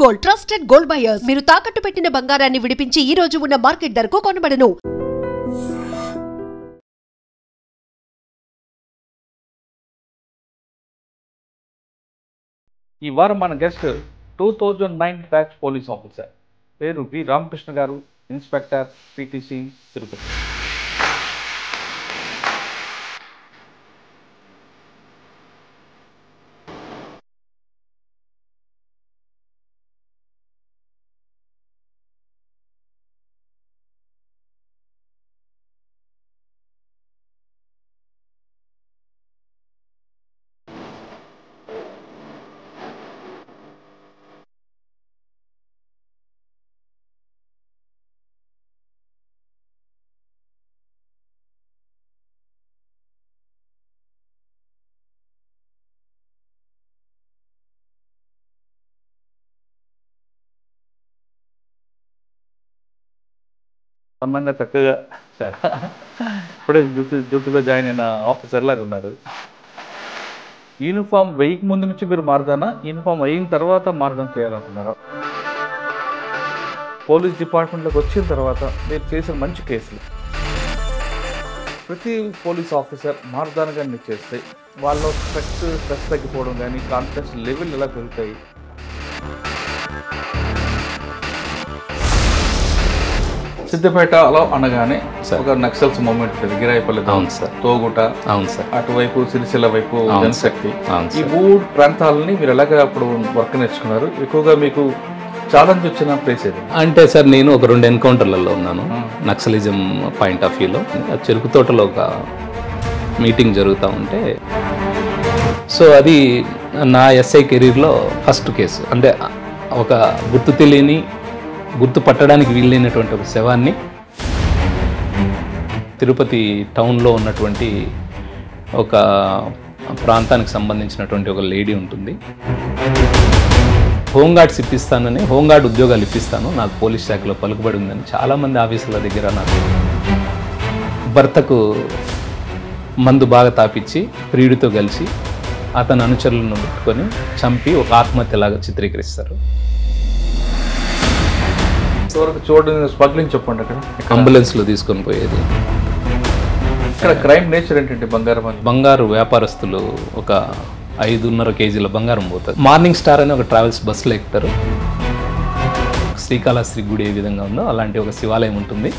Gold, trusted gold buyers. మీరు తాకట్టు పెట్టిన బంగారాన్ని విడిపించి ఈ రోజు ఉన్న మార్కెట్ ధరకు కొనబడను. ఈ వారం మన గెస్ట్ 2009 బ్యాచ్ పోలీస్ ఆఫీసర్, పేరు వి రామకృష్ణ గారు, ఇన్స్పెక్టర్, పిటిసి, తిరుపతి. సన్నంగా చక్కగా సార్ ఇప్పుడే డ్యూటీలో జాయిన్ అయిన ఆఫీసర్ లాగా ఉన్నారు. యూనిఫామ్ వేయక ముందు నుంచి మీరు మారదానా, యూనిఫామ్ అయిన తర్వాత మారడం చేయాలనుకున్నారా? పోలీస్ డిపార్ట్మెంట్లోకి వచ్చిన తర్వాత మీరు చేసిన మంచి కేసులు, ప్రతి పోలీస్ ఆఫీసర్ మారదాన కానీ చేస్తే వాళ్ళ స్ట్రెస్ తగ్గిపోవడం కానీ, కాన్ఫిడెన్స్ లెవెల్ ఎలా పెరుగుతాయి? సిద్దిపేటలో అనగానే ఒక నక్సల్స్ మూవ్మెంట్ ఉంటుంది, గిరాయిపల్లి, అవును సార్, తోగుట, అవును సార్, అటువైపు సిరిసిల్ల వైపు జనశక్తి. ఈ సార్. 3 ప్రాంతాలని మీరు ఎలాగ అప్పుడు వర్క్ నేర్చుకున్నారు? ఎక్కువగా మీకు ఛాలెంజ్ వచ్చిన ప్లేస్ ఏది? అంటే సార్ నేను ఒక 2 ఎన్కౌంటర్లలో ఉన్నాను నక్సలిజం పాయింట్ ఆఫ్ వ్యూలో. చెరుకు తోటలో ఒక మీటింగ్ జరుగుతూ ఉంటే, సో అది నా ఎస్ఐ కెరీర్లో ఫస్ట్ కేసు. అంటే ఒక గుర్తు తెలియని, గుర్తు పట్టడానికి వీలైనటువంటి ఒక శవాన్ని తిరుపతి టౌన్లో ఉన్నటువంటి ఒక ప్రాంతానికి సంబంధించినటువంటి ఒక లేడీ ఉంటుంది. హోంగార్డ్స్ ఇప్పిస్తానని, హోంగార్డ్ ఉద్యోగాలు ఇప్పిస్తాను, నాకు పోలీస్ శాఖలో పలుకుబడి ఉందని చాలామంది ఆఫీసుల దగ్గర నాకు భర్తకు మందు బాగా తాపిచ్చి ప్రియుడితో కలిసి అతని అనుచరులను పెట్టుకొని చంపి ఒక ఆత్మహత్యలాగా చిత్రీకరిస్తారు. చూడండి, స్మగ్లింగ్ చెప్పండి. అక్కడ అంబులెన్స్లో తీసుకొని పోయేది. ఇక్కడ క్రైమ్ నేచర్ ఏంటంటే బంగారు వ్యాపారస్తులు ఒక 5.5 కేజీల బంగారం పోతుంది. మార్నింగ్ స్టార్ అని ఒక ట్రావెల్స్ బస్సులో ఎక్కుతారు. శ్రీకాళహస్తి గుడి ఏ విధంగా ఉందో అలాంటి ఒక శివాలయం ఉంటుంది.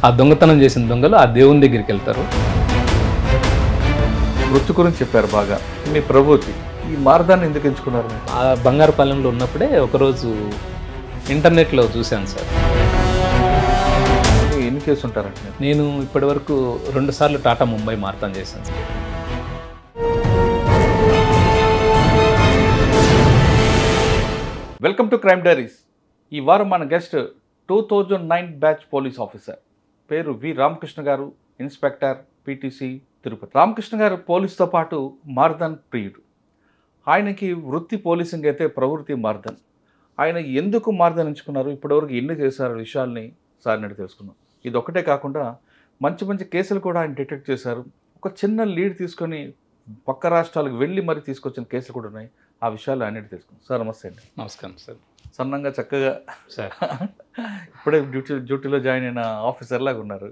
ఆ దొంగతనం చేసిన దొంగలు ఆ దేవుని దగ్గరికి వెళ్తారు. వృత్తి గురించి చెప్పారు బాగా. మీ ప్రభుత్వం ఈ మార్గాన్ని ఎందుకు ఎంచుకున్నారు? ఆ బంగారుపాలెంలో ఉన్నప్పుడే ఒకరోజు ఇంటర్నెట్లో చూశాను సార్. ఎన్ని కేసు ఉంటారంటే నేను ఇప్పటివరకు 2 సార్లు టాటా ముంబై మారథాన్ చేశాను sir. Welcome to crime diaries. ఈ వారం మన గెస్ట్ 2009 బ్యాచ్ పోలీస్ ఆఫీసర్, పేరు వి రామకృష్ణ గారు, ఇన్స్పెక్టర్, పిటిసి, తిరుపతి. రామకృష్ణ గారు పోలీస్తో పాటు మారథాన్ ప్రియుడు. ఆయనకి వృత్తి పోలీసింగ్ అయితే ప్రవృత్తి మారథాన్. ఆయన ఎందుకు మారథాన్ ఎంచుకున్నారు, ఇప్పటివరకు ఎన్ని చేశారు విషయాల్ని సార్ నడి తెలుసుకున్నాం. ఇది ఒకటే కాకుండా మంచి మంచి కేసులు కూడా ఆయన డిటెక్ట్ చేశారు. ఒక చిన్న లీడ్ తీసుకొని పక్క రాష్ట్రాలకు వెళ్ళి మరీ తీసుకొచ్చిన కేసులు కూడా ఉన్నాయి. ఆ విషయాలు అన్నిటి తెలుసుకున్నాం. సార్ నమస్తే అండి. నమస్కారం సార్. సన్నంగా చక్కగా సార్ ఇప్పుడే డ్యూటీలో జాయిన్ అయిన ఆఫీసర్ లాగా ఉన్నారు.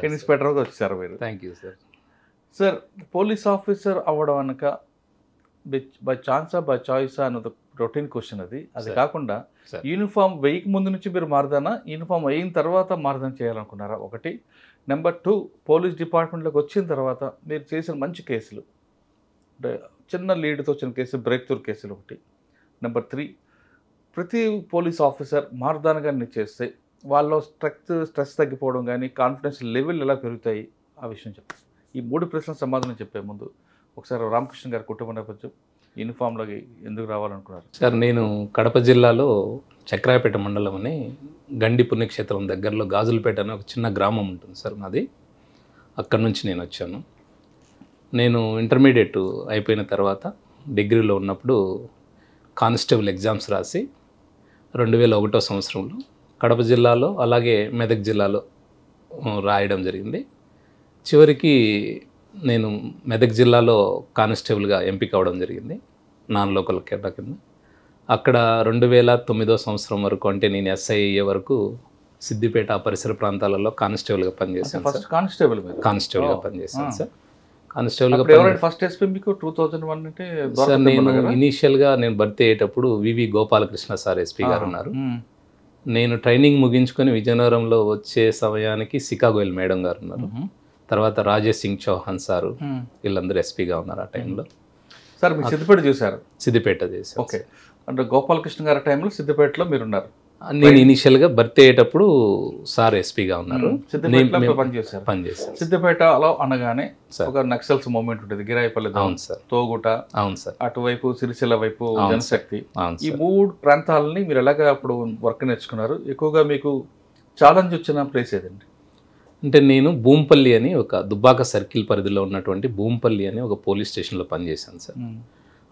ఇన్స్పెక్టర్గా వచ్చారు మీరు. Thank you sir. Sir, police officer అవ్వడం అనక బై ఛాన్సా బై చాయిసా అన్నది రొటీన్ క్వశ్చన్. అది కాకుండా యూనిఫామ్ వేయక ముందు నుంచి మీరు మారదానా, యూనిఫామ్ అయిన తర్వాత మారదాన్ చేయాలనుకున్నారా? ఒకటి. నెంబర్ 2, పోలీస్ డిపార్ట్మెంట్లోకి వచ్చిన తర్వాత మీరు చేసిన మంచి కేసులు, అంటే చిన్న లీడ్తో వచ్చిన కేసు, బ్రేక్ త్రూ కేసులు ఒకటి. నెంబర్ 3, ప్రతి పోలీస్ ఆఫీసర్ మారదానగా చేస్తే వాళ్ళ స్ట్రెస్ తగ్గిపోవడం కానీ, కాన్ఫిడెన్స్ లెవెల్ ఎలా పెరుగుతాయి, ఆ విషయం చెప్పండి. ఈ 3 ప్రశ్నల సమాధానం చెప్పే ముందు ఒకసారి రామకృష్ణ గారి కుటుంబ నేపథ్యం, యూనిఫామ్లోకి ఎందుకు రావాలనుకున్నారు? సార్, నేను కడప జిల్లాలో చక్రాయపేట మండలం అని గండి పుణ్యక్షేత్రం దగ్గరలో గాజులపేట అని ఒక చిన్న గ్రామం ఉంటుంది సార్ మాది. అక్కడి నుంచి నేను వచ్చాను. నేను ఇంటర్మీడియట్ అయిపోయిన తర్వాత డిగ్రీలో ఉన్నప్పుడు కానిస్టేబుల్ ఎగ్జామ్స్ రాసి 2001 సంవత్సరంలో కడప జిల్లాలో అలాగే మెదక్ జిల్లాలో రాయడం జరిగింది. చివరికి నేను మెదక్ జిల్లాలో కానిస్టేబుల్గా ఎంపిక అవడం జరిగింది, నాన్ లోకల్ కేటా కింద. అక్కడ 2009వ సంవత్సరం వరకు అంటే నేను ఎస్ఐ అయ్యే వరకు సిద్దిపేట ఆ పరిసర ప్రాంతాలలో కానిస్టేబుల్గా పనిచేశాను సార్. ఫస్ట్ కానిస్టేబుల్ మీరు కానిస్టేబుల్గా పనిచేశాను సార్. కానిస్టేబుల్గా ఎవరైనా ఫస్ట్ ఎస్పీ మీకు 2001 అంటే సార్ నేను ఇనీషియల్గా నేను భర్తీ అయ్యేటప్పుడు వివి గోపాలకృష్ణ సార్ ఎస్పీ గారు ఉన్నారు. నేను ట్రైనింగ్ ముగించుకొని విజయనగరంలో వచ్చే సమయానికి సికాగోయల్ మేడం గారు ఉన్నారు. తర్వాత రాజేష్ సింగ్ చౌహాన్ సారు వీళ్ళందరూ ఎస్పీగా ఉన్నారు ఆ టైంలో. సార్ మీరు సిద్దిపేట చూసారు? సిద్దిపేట చేశాను. ఓకే, అంటే గోపాలకృష్ణ గారి టైంలో సిద్దిపేటలో మీరు ఉన్నారు. నేను ఇనీషియల్గా భర్తీ అయ్యేటప్పుడు సార్ ఎస్పీగా ఉన్నారు. సిద్దిపేటలో పనిచేశారు. పనిచేశాను. సిద్దిపేటలో అనగానే ఒక నక్సల్స్ మూవ్మెంట్ ఉంటుంది, గిరాయిపల్లి, అవును సార్, తోగుట, అవును సార్, అటువైపు సిరిసిల్ల వైపు జనశక్తి, అవును ఈ 3 ప్రాంతాలని మీరు ఎలాగ అప్పుడు వర్క్ నేర్చుకున్నారు? ఎక్కువగా మీకు ఛాలెంజ్ వచ్చిన ప్లేస్ ఏదండి? అంటే నేను భూంపల్లి అని ఒక దుబ్బాక సర్కిల్ పరిధిలో ఉన్నటువంటి భూంపల్లి అని ఒక పోలీస్ స్టేషన్లో పనిచేశాను సార్.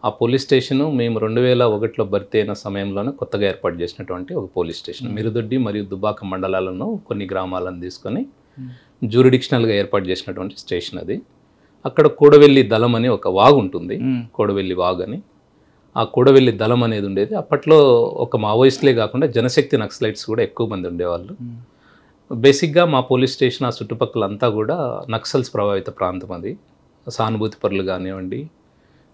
ఆ పోలీస్ స్టేషను మేము 2001లో భర్తీ అయిన సమయంలోనే కొత్తగా ఏర్పాటు చేసినటువంటి ఒక పోలీస్ స్టేషన్. మిరుదొడ్డి మరియు దుబ్బాక మండలాలను కొన్ని గ్రామాలను తీసుకొని జ్యూరిడిక్షనల్గా ఏర్పాటు చేసినటువంటి స్టేషన్ అది. అక్కడ కోడవెల్లి దళం అని ఒక వాగు ఉంటుంది, కోడవెల్లి వాగు అని. ఆ కోడవెల్లి దళం అనేది ఉండేది. అప్పట్లో ఒక మావోయిస్టులే కాకుండా జనశక్తి నక్సలైట్స్ కూడా ఎక్కువ మంది ఉండేవాళ్ళు. బేసిక్గా మా పోలీస్ స్టేషన్ ఆ చుట్టుపక్కలంతా కూడా నక్సల్స్ ప్రభావిత ప్రాంతం అది. సానుభూతి పరులు కానివ్వండి,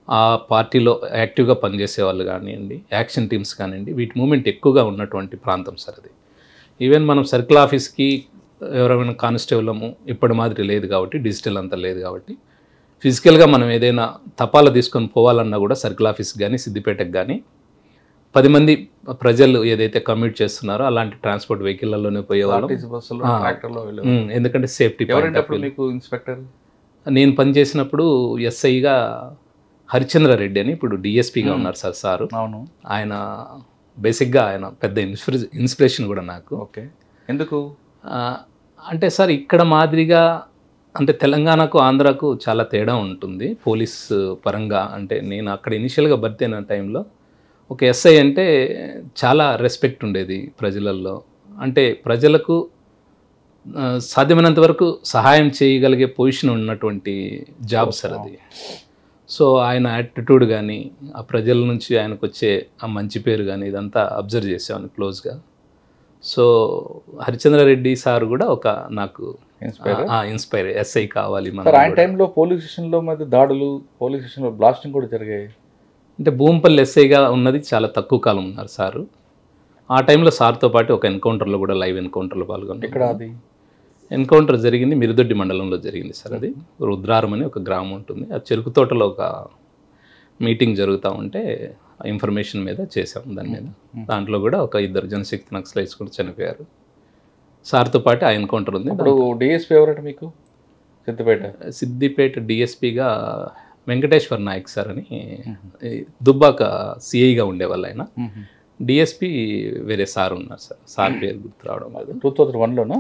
ఆ పార్టీలో యాక్టివ్గా పనిచేసే వాళ్ళు కానివ్వండి, యాక్షన్ టీమ్స్ కానివ్వండి, వీటి మూమెంట్ ఎక్కువగా ఉన్నటువంటి ప్రాంతం సార్ అది. ఈవెన్ మనం సర్కిల్ ఆఫీస్కి ఎవరైనా కానిస్టేబులము ఇప్పటి మాదిరి లేదు కాబట్టి, డిజిటల్ అంతా లేదు కాబట్టి, ఫిజికల్గా మనం ఏదైనా తపాలా తీసుకొని పోవాలన్నా కూడా సర్కిల్ ఆఫీస్కి కానీ సిద్దిపేటకు కానీ 10 మంది ప్రజలు ఏదైతే కమ్యూట్ చేస్తున్నారో అలాంటి ట్రాన్స్పోర్ట్ వెహికల్లోనే పోయేవాళ్ళం. ఎందుకంటే సేఫ్టీ. మీకు ఇన్స్పెక్టర్ నేను పనిచేసినప్పుడు ఎస్ఐగా హరిచంద్రారెడ్డి అని ఇప్పుడు డిఎస్పీగా ఉన్నారు సార్. సారు అవును, ఆయన బేసిక్గా ఆయన పెద్ద ఇన్స్పిరేషన్ కూడా నాకు. ఓకే, ఎందుకు అంటే సార్ ఇక్కడ మాదిరిగా అంటే తెలంగాణకు ఆంధ్రాకు చాలా తేడా ఉంటుంది పోలీస్ పరంగా. అంటే నేను అక్కడ ఇనిషియల్గా భర్తీ అయిన టైంలో ఒక ఎస్ఐ అంటే చాలా రెస్పెక్ట్ ఉండేది ప్రజలలో. అంటే ప్రజలకు సాధ్యమైనంత వరకు సహాయం చేయగలిగే పొజిషన్ ఉన్నటువంటి జాబ్ సార్ అది. సో ఆయన యాటిట్యూడ్ కానీ ఆ ప్రజల నుంచి ఆయనకు వచ్చే ఆ మంచి పేరు కానీ ఇదంతా అబ్జర్వ్ చేసాను క్లోజ్గా. సో హరిచంద్రారెడ్డి సార్ కూడా ఒక నాకు ఇన్స్పైర్ ఎస్ఐ కావాలి మన. ఆయన టైంలో పోలీస్ స్టేషన్లో మధ్య దాడులు, పోలీస్ స్టేషన్లో బ్లాస్టింగ్ కూడా జరిగాయి. అంటే భూంపల్లి ఎస్ఐగా ఉన్నది చాలా తక్కువ కాలం ఉన్నారు సారు. ఆ టైంలో సార్తో పాటు ఒక ఎన్కౌంటర్లో కూడా లైవ్ ఎన్కౌంటర్లో పాల్గొన్నారు. ఇక్కడ అది ఎన్కౌంటర్ జరిగింది మిరుదొడ్డి మండలంలో జరిగింది సార్. అది రుద్రారం అని ఒక గ్రామం ఉంటుంది. ఆ చెరుకు తోటలో ఒక మీటింగ్ జరుగుతూ ఉంటే ఇన్ఫర్మేషన్ మీద చేసాం దాని మీద. దాంట్లో కూడా ఒక 2 జనశక్తి నక్సలైట్స్ కూడా చనిపోయారు. సార్తో పాటు ఆ ఎన్కౌంటర్ ఉంది. ఇప్పుడు డిఎస్పీ ఎవరంటే మీకు సిద్దిపేట డిఎస్పీగా వెంకటేశ్వర్ నాయక్ సార్ అని దుబ్బాక సిఐగా ఉండేవాళ్ళు ఆయన. డిఎస్పీ వేరే సార్ ఉన్నారు సార్. సార్ పేరు గుర్తు రావడం లేదు. 2001లోనా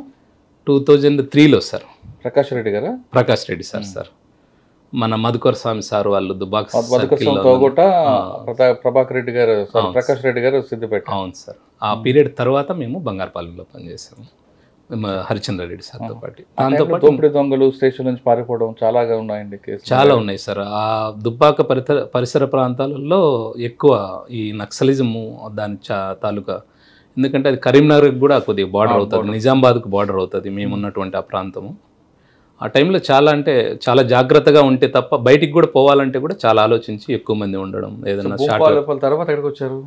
2003లో సార్. ప్రకాష్ రెడ్డి గారా? ప్రకాష్ రెడ్డి సార్. సార్ మన మధుకర్ స్వామి సార్ వాళ్ళు దుబ్బాక ప్రభాకర్ రెడ్డి గారు, ప్రకాష్ రెడ్డి గారు సిద్దిపేట. అవును సార్. ఆ పీరియడ్ తర్వాత మేము బంగారపాలెంలో పనిచేసాము హరిచంద్రారెడ్డి సార్తో పాటు. దాంతో పాటు దోపిడీ దొంగలు స్టేషన్ నుంచి పారిపోవడం చాలాగా ఉన్నాయండి కేసులు. చాలా ఉన్నాయి సార్. ఆ దుబ్బాక పరిసర ప్రాంతాలలో ఎక్కువ ఈ నక్సలిజము దాని తాలూకా. ఎందుకంటే అది కరీంనగర్కి కూడా కొద్దిగా బార్డర్ అవుతుంది, నిజామాబాద్కు బార్డర్ అవుతుంది మేము ఉన్నటువంటి ఆ ప్రాంతము. ఆ టైంలో చాలా అంటే చాలా జాగ్రత్తగా ఉంటే తప్ప బయటికి కూడా పోవాలంటే కూడా చాలా ఆలోచించి ఎక్కువ మంది ఉండడం. ఏదైనా తర్వాత ఎక్కడికి వచ్చారు?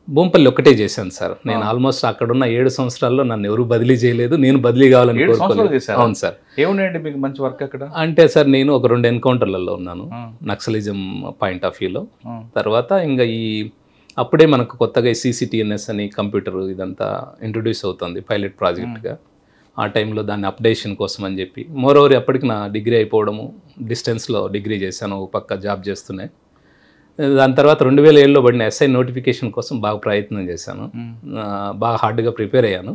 భూంపల్లి ఒక్కటే చేశాను సార్ నేను. ఆల్మోస్ట్ అక్కడున్న 7 సంవత్సరాల్లో నన్ను ఎవరు బదిలీ చేయలేదు, నేను బదిలీ కావాలని కోరుకోలేదు. అవును సార్. ఏమున్నాయండి మీకు మంచి వర్క్ అక్కడ? అంటే సార్ నేను ఒక 2 ఎన్కౌంటర్లలో ఉన్నాను నక్సలిజం పాయింట్ ఆఫ్ వ్యూలో. తర్వాత ఇంకా అప్పుడే మనకు కొత్తగా CCTNS అని కంప్యూటర్ ఇదంతా ఇంట్రొడ్యూస్ అవుతుంది పైలట్ ప్రాజెక్ట్గా. ఆ టైంలో దాన్ని అప్డేషన్ కోసం అని చెప్పి, మోరోవర్ అప్పటికి నా డిగ్రీ అయిపోవడము, డిస్టెన్స్లో డిగ్రీ చేశాను, పక్క జాబ్ చేస్తున్నాయి. దాని తర్వాత 2007లో పడిన SI నోటిఫికేషన్ కోసం బాగా ప్రయత్నం చేశాను, బాగా హార్డ్గా ప్రిపేర్ అయ్యాను.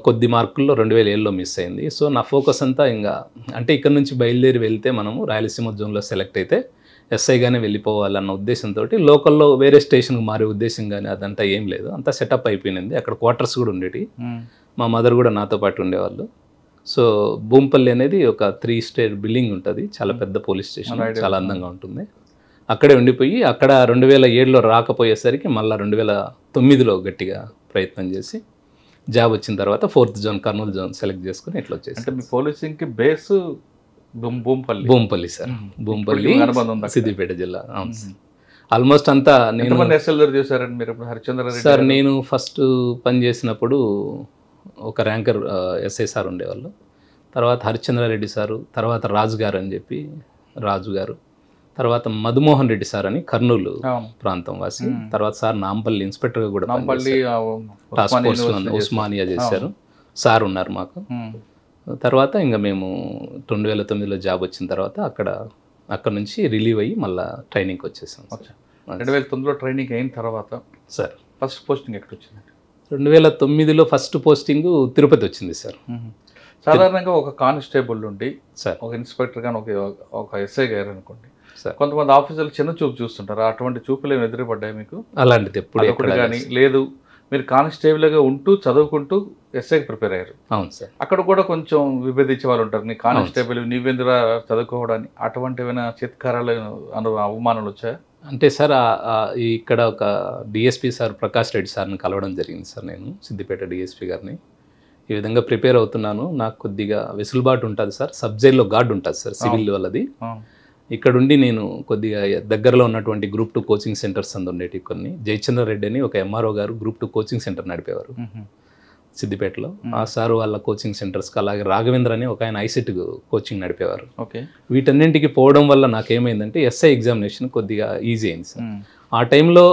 కొద్ది మార్కుల్లో 2007లో మిస్ అయింది. సో నా ఫోకస్ అంతా ఇంకా అంటే ఇక్కడ నుంచి బయలుదేరి వెళ్తే మనము రాయలసీమ జోన్లో సెలెక్ట్ అయితే SIగానే వెళ్ళిపోవాలన్న ఉద్దేశంతో లోకల్లో వేరే స్టేషన్కి మారే ఉద్దేశం కానీ అదంతా ఏం లేదు, అంతా సెటప్ అయిపోయింది. అక్కడ క్వార్టర్స్ కూడా ఉండేవి, మా మదర్ కూడా నాతో పాటు ఉండేవాళ్ళు. సో భూంపల్లి అనేది ఒక 3 స్టేర్ బిల్డింగ్ ఉంటుంది, చాలా పెద్ద పోలీస్ స్టేషన్, చాలా అందంగా ఉంటుంది. అక్కడే ఉండిపోయి అక్కడ 2007లో రాకపోయేసరికి మళ్ళీ 2009లో గట్టిగా ప్రయత్నం చేసి జాబ్ వచ్చిన తర్వాత 4th zone Kurnool zone select చేసుకుని ఇట్లా వచ్చేసి. అంటే మీ పోలీసింగ్కి బేస్ భూంపల్లి సార్, భూంపల్లి అనుబంధం సిద్దిపేట జిల్లా. అవును సార్. ఆల్మోస్ట్ అంతా నేను చేశారండి మీరు హరిశ్చంద్ర రెడ్డి సార్. నేను ఫస్ట్ పని చేసినప్పుడు ఒక ర్యాంకర్ ఎస్ఐ సార్ ఉండేవాళ్ళు, తర్వాత హరిశ్చంద్రారెడ్డి సారు, తర్వాత రాజు గారు అని చెప్పి రాజు గారు, తర్వాత మధుమోహన్ రెడ్డి సార్ అని కర్నూలు ప్రాంతం వాసి, తర్వాత సార్ నాంపల్లి ఇన్స్పెక్టర్గా కూడా టాస్క్ ఫోర్స్లో ఉస్మానియా చేశారు సార్ ఉన్నారు మాకు. తర్వాత ఇంకా మేము 2009లో జాబ్ వచ్చిన తర్వాత అక్కడ నుంచి రిలీవ్ అయ్యి మళ్ళీ ట్రైనింగ్కి వచ్చేసాం. 2009లో ట్రైనింగ్ అయిన తర్వాత సార్ ఫస్ట్ పోస్టింగ్ ఎక్కడ వచ్చింది? 2009లో ఫస్ట్ పోస్టింగ్ తిరుపతి వచ్చింది సార్. సాధారణంగా ఒక కానిస్టేబుల్ నుండి సార్ ఒక ఇన్స్పెక్టర్ కానీ ఒక ఎస్ఐ గారు అనుకోండి, సార్ కొంతమంది ఆఫీసర్లు చిన్న చూపు చూస్తుంటారు. అటువంటి చూపులు ఏమి ఎదురుపడ్డాయి మీకు? అలాంటిది ఎప్పుడు కానీ లేదు, మీరు కానిస్టేబుల్గా ఉంటూ చదువుకుంటూ ఎస్ఐకి ప్రిపేర్ అయ్యారు. అవును సార్. అక్కడ కూడా కొంచెం విభేదించే వాళ్ళు ఉంటారు, నీ కానిస్టేబుల్ నీవెందురా చదువుకోవడానికి, అటువంటి ఏమైనా చిత్కారాలు అవమానాలు వచ్చాయా? అంటే సార్ ఇక్కడ ఒక డిఎస్పీ సార్ ప్రకాష్ రెడ్డి సార్ని కలవడం జరిగింది సార్. నేను సిద్దిపేట డిఎస్పీ గారిని ఈ విధంగా ప్రిపేర్ అవుతున్నాను, నాకు కొద్దిగా వెసులుబాటు ఉంటుంది సార్, సబ్ జైల్లో గార్డ్ ఉంటుంది సార్ సివిల్ వాళ్ళది, ఇక్కడుండి నేను కొద్దిగా దగ్గరలో ఉన్నటువంటి గ్రూప్ 2 కోచింగ్ సెంటర్స్ ఉండేటి కొన్ని, జయచంద్ర రెడ్డి అని ఒక ఎంఆర్ఓ గారు గ్రూప్ 2 కోచింగ్ సెంటర్ నడిపేవారు సిద్దిపేటలో. ఆ సారు వాళ్ళ కోచింగ్ సెంటర్స్కి, అలాగే రాఘవేంద్ర అని ఒక ఆయన ఐసెట్ కోచింగ్ నడిపేవారు. వీటన్నింటికి పోవడం వల్ల నాకేమైందంటే ఎస్ఐ ఎగ్జామినేషన్ కొద్దిగా ఈజీ అయింది సార్. ఆ టైంలో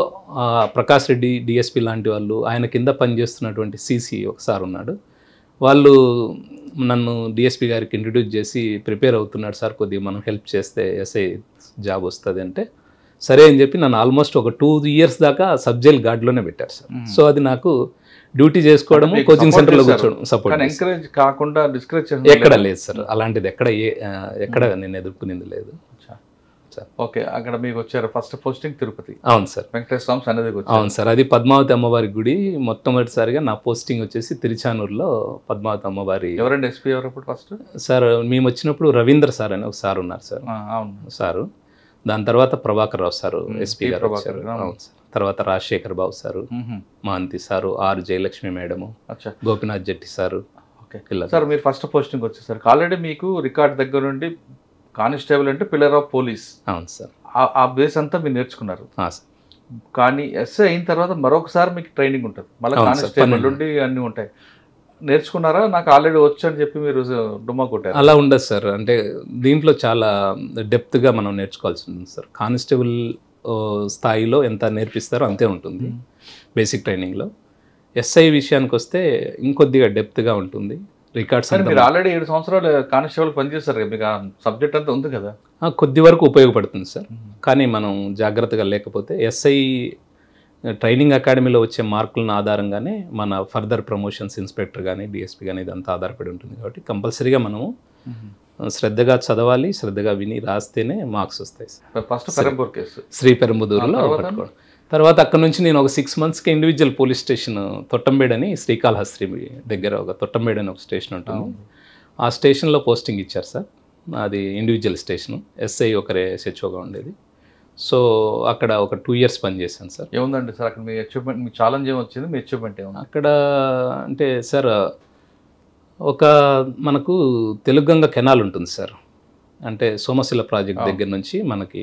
ప్రకాష్ రెడ్డి డిఎస్పీ లాంటి వాళ్ళు, ఆయన కింద పనిచేస్తున్నటువంటి సిసి ఒకసారి ఉన్నాడు, వాళ్ళు నన్ను డిఎస్పీ గారికి ఇంట్రడ్యూస్ చేసి ప్రిపేర్ అవుతున్నాడు సార్, కొద్దిగా మనం హెల్ప్ చేస్తే ఎస్ఐ జాబ్ వస్తుంది అంటే సరే అని చెప్పి నన్ను ఆల్మోస్ట్ ఒక 2 years దాకా సబ్ జైల్ గార్డ్లోనే పెట్టారు సార్. సో అది నాకు డ్యూటీ చేసుకోవడం, కోచింగ్ సెంటర్లో కూర్చోవడం, సపోర్ట్. ఎంకరేజ్ కాకుండా డిస్కరేజ్ ఎక్కడ లేదు సార్, అలాంటిది ఎక్కడ నేను ఎదుర్కొనింది లేదు. ఓకే, అక్కడ మీకు వచ్చారు ఫస్ట్ పోస్టింగ్ తిరుపతి. అవును సార్, వెంకటేశ్వర స్వామి సన్నిధికి వచ్చారు. అవును సార్, అది పద్మావతి అమ్మవారి గుడి. మొట్టమొదటిసారిగా నా పోస్టింగ్ వచ్చేసి తిరుచానూరులో పద్మావతి అమ్మవారి. ఎవరండి ఎస్పీ ఎవరు అప్పుడు ఫస్ట్? సార్ మేము వచ్చినప్పుడు రవీంద్ర సార్ అని ఒక సార్ ఉన్నారు సార్. అవును సారు. దాని తర్వాత ప్రభాకర్ రావు సారు ఎస్పీ గారు వచ్చారు. అవును సార్. తర్వాత Rajasekhar Babu sir, Mohanty sir, R Jayalakshmi madam, Gopinath Jetti sir. Sir మీరు ఫస్ట్ పోస్టింగ్ వచ్చేసరికి ఆల్రెడీ మీకు రికార్డ్ దగ్గర నుండి కానిస్టేబుల్ అంటే పిల్లర్ ఆఫ్ పోలీస్. అవును సార్. ఆ బేస్ అంతా మీరు నేర్చుకున్నారు. సార్ కానీ ఎస్ఐ అయిన తర్వాత మరొకసారి మీకు ట్రైనింగ్ ఉంటుంది, మళ్ళీ కానిస్టేబుల్ నుండి అన్నీ ఉంటాయి. నేర్చుకున్నారా? నాకు ఆల్రెడీ వచ్చు అని చెప్పి మీరు డుమ్మా కొట్టారు? అలా ఉండదు సార్. అంటే దీంట్లో చాలా డెప్త్గా మనం నేర్చుకోవాల్సి ఉంటుంది సార్. కానిస్టేబుల్ స్థాయిలో ఎంత నేర్పిస్తారో అంతే ఉంటుంది బేసిక్ ట్రైనింగ్లో. ఎస్ఐ విషయానికి వస్తే ఇంకొద్దిగా డెప్త్గా ఉంటుంది. రికార్డ్స్ మీరు ఆల్రెడీ 7 సంవత్సరాలు కానిస్టేబుల్ పనిచేస్తారు, మీకు ఆ సబ్జెక్ట్ అంతా ఉంది కదా. కొద్ది వరకు ఉపయోగపడుతుంది సార్. కానీ మనం జాగ్రత్తగా లేకపోతే ఎస్ఐ ట్రైనింగ్ అకాడమీలో వచ్చే మార్కులను ఆధారంగానే మన ఫర్దర్ ప్రమోషన్స్, ఇన్స్పెక్టర్ కానీ డిఎస్పీ కానీ ఇదంతా ఆధారపడి ఉంటుంది. కాబట్టి కంపల్సరీగా మనము శ్రద్ధగా చదవాలి, శ్రద్ధగా విని రాస్తేనే మార్క్స్ వస్తాయి sir. First Perambur case, Sri పెరంబుదూరులో. తర్వాత అక్కడ నుంచి నేను ఒక 6 monthsకి ఇండివిజువల్ పోలీస్ స్టేషన్ తొట్టంబేడ్ అని, శ్రీకాళహస్తి దగ్గర ఒక తొట్టంబేడ్ అని ఒక స్టేషన్ ఉంటుంది. ఆ స్టేషన్లో పోస్టింగ్ ఇచ్చారు సార్. అది ఇండివిజువల్ స్టేషను, ఎస్ఐ ఒకరే SHOగా ఉండేది. సో అక్కడ ఒక 2 years పనిచేశాను సార్. ఏముందండి సార్ అక్కడ మీ అచీవ్మెంట్, మీ ఛాలెంజ్ ఏమొచ్చింది, మీ అచీవ్మెంట్ ఏముంది అక్కడ అంటే సార్? ఒక మనకు తెలుగంగ కెనాల్ ఉంటుంది సార్. అంటే సోమశిల ప్రాజెక్ట్ దగ్గర నుంచి మనకి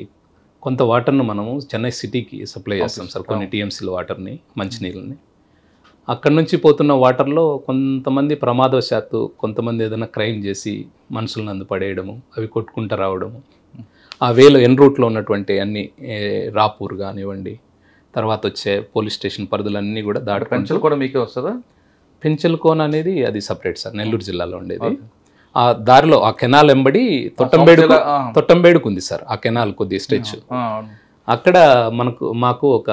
కొంత వాటర్ను మనము చెన్నై సిటీకి సప్లై చేస్తాం సార్, కొన్ని టీఎంసీల వాటర్ని, మంచినీళ్ళని. అక్కడ నుంచి పోతున్న వాటర్లో కొంతమంది ప్రమాదవశాత్తు, కొంతమంది ఏదైనా క్రైమ్ చేసి మనుషులను అందుపడేయడము, అవి కొట్టుకుంటూ రావడము, ఆ వేలో ఎన్ రూట్లో ఉన్నటువంటి అన్ని రాపూర్ కానివ్వండి, తర్వాత వచ్చే పోలీస్ స్టేషన్ పరిధులన్నీ కూడా దాటి. పెన్షన్ కూడా మీకే వస్తుందా? పెంచల్కోన అనేది అది సపరేట్ సార్, నెల్లూరు జిల్లాలో ఉండేది. ఆ దారిలో ఆ కెనాల్ ఎంబడి తొట్టంబేడుకు ఉంది సార్ ఆ కెనాల్ కొద్ది స్ట్రెచ్. అక్కడ మాకు ఒక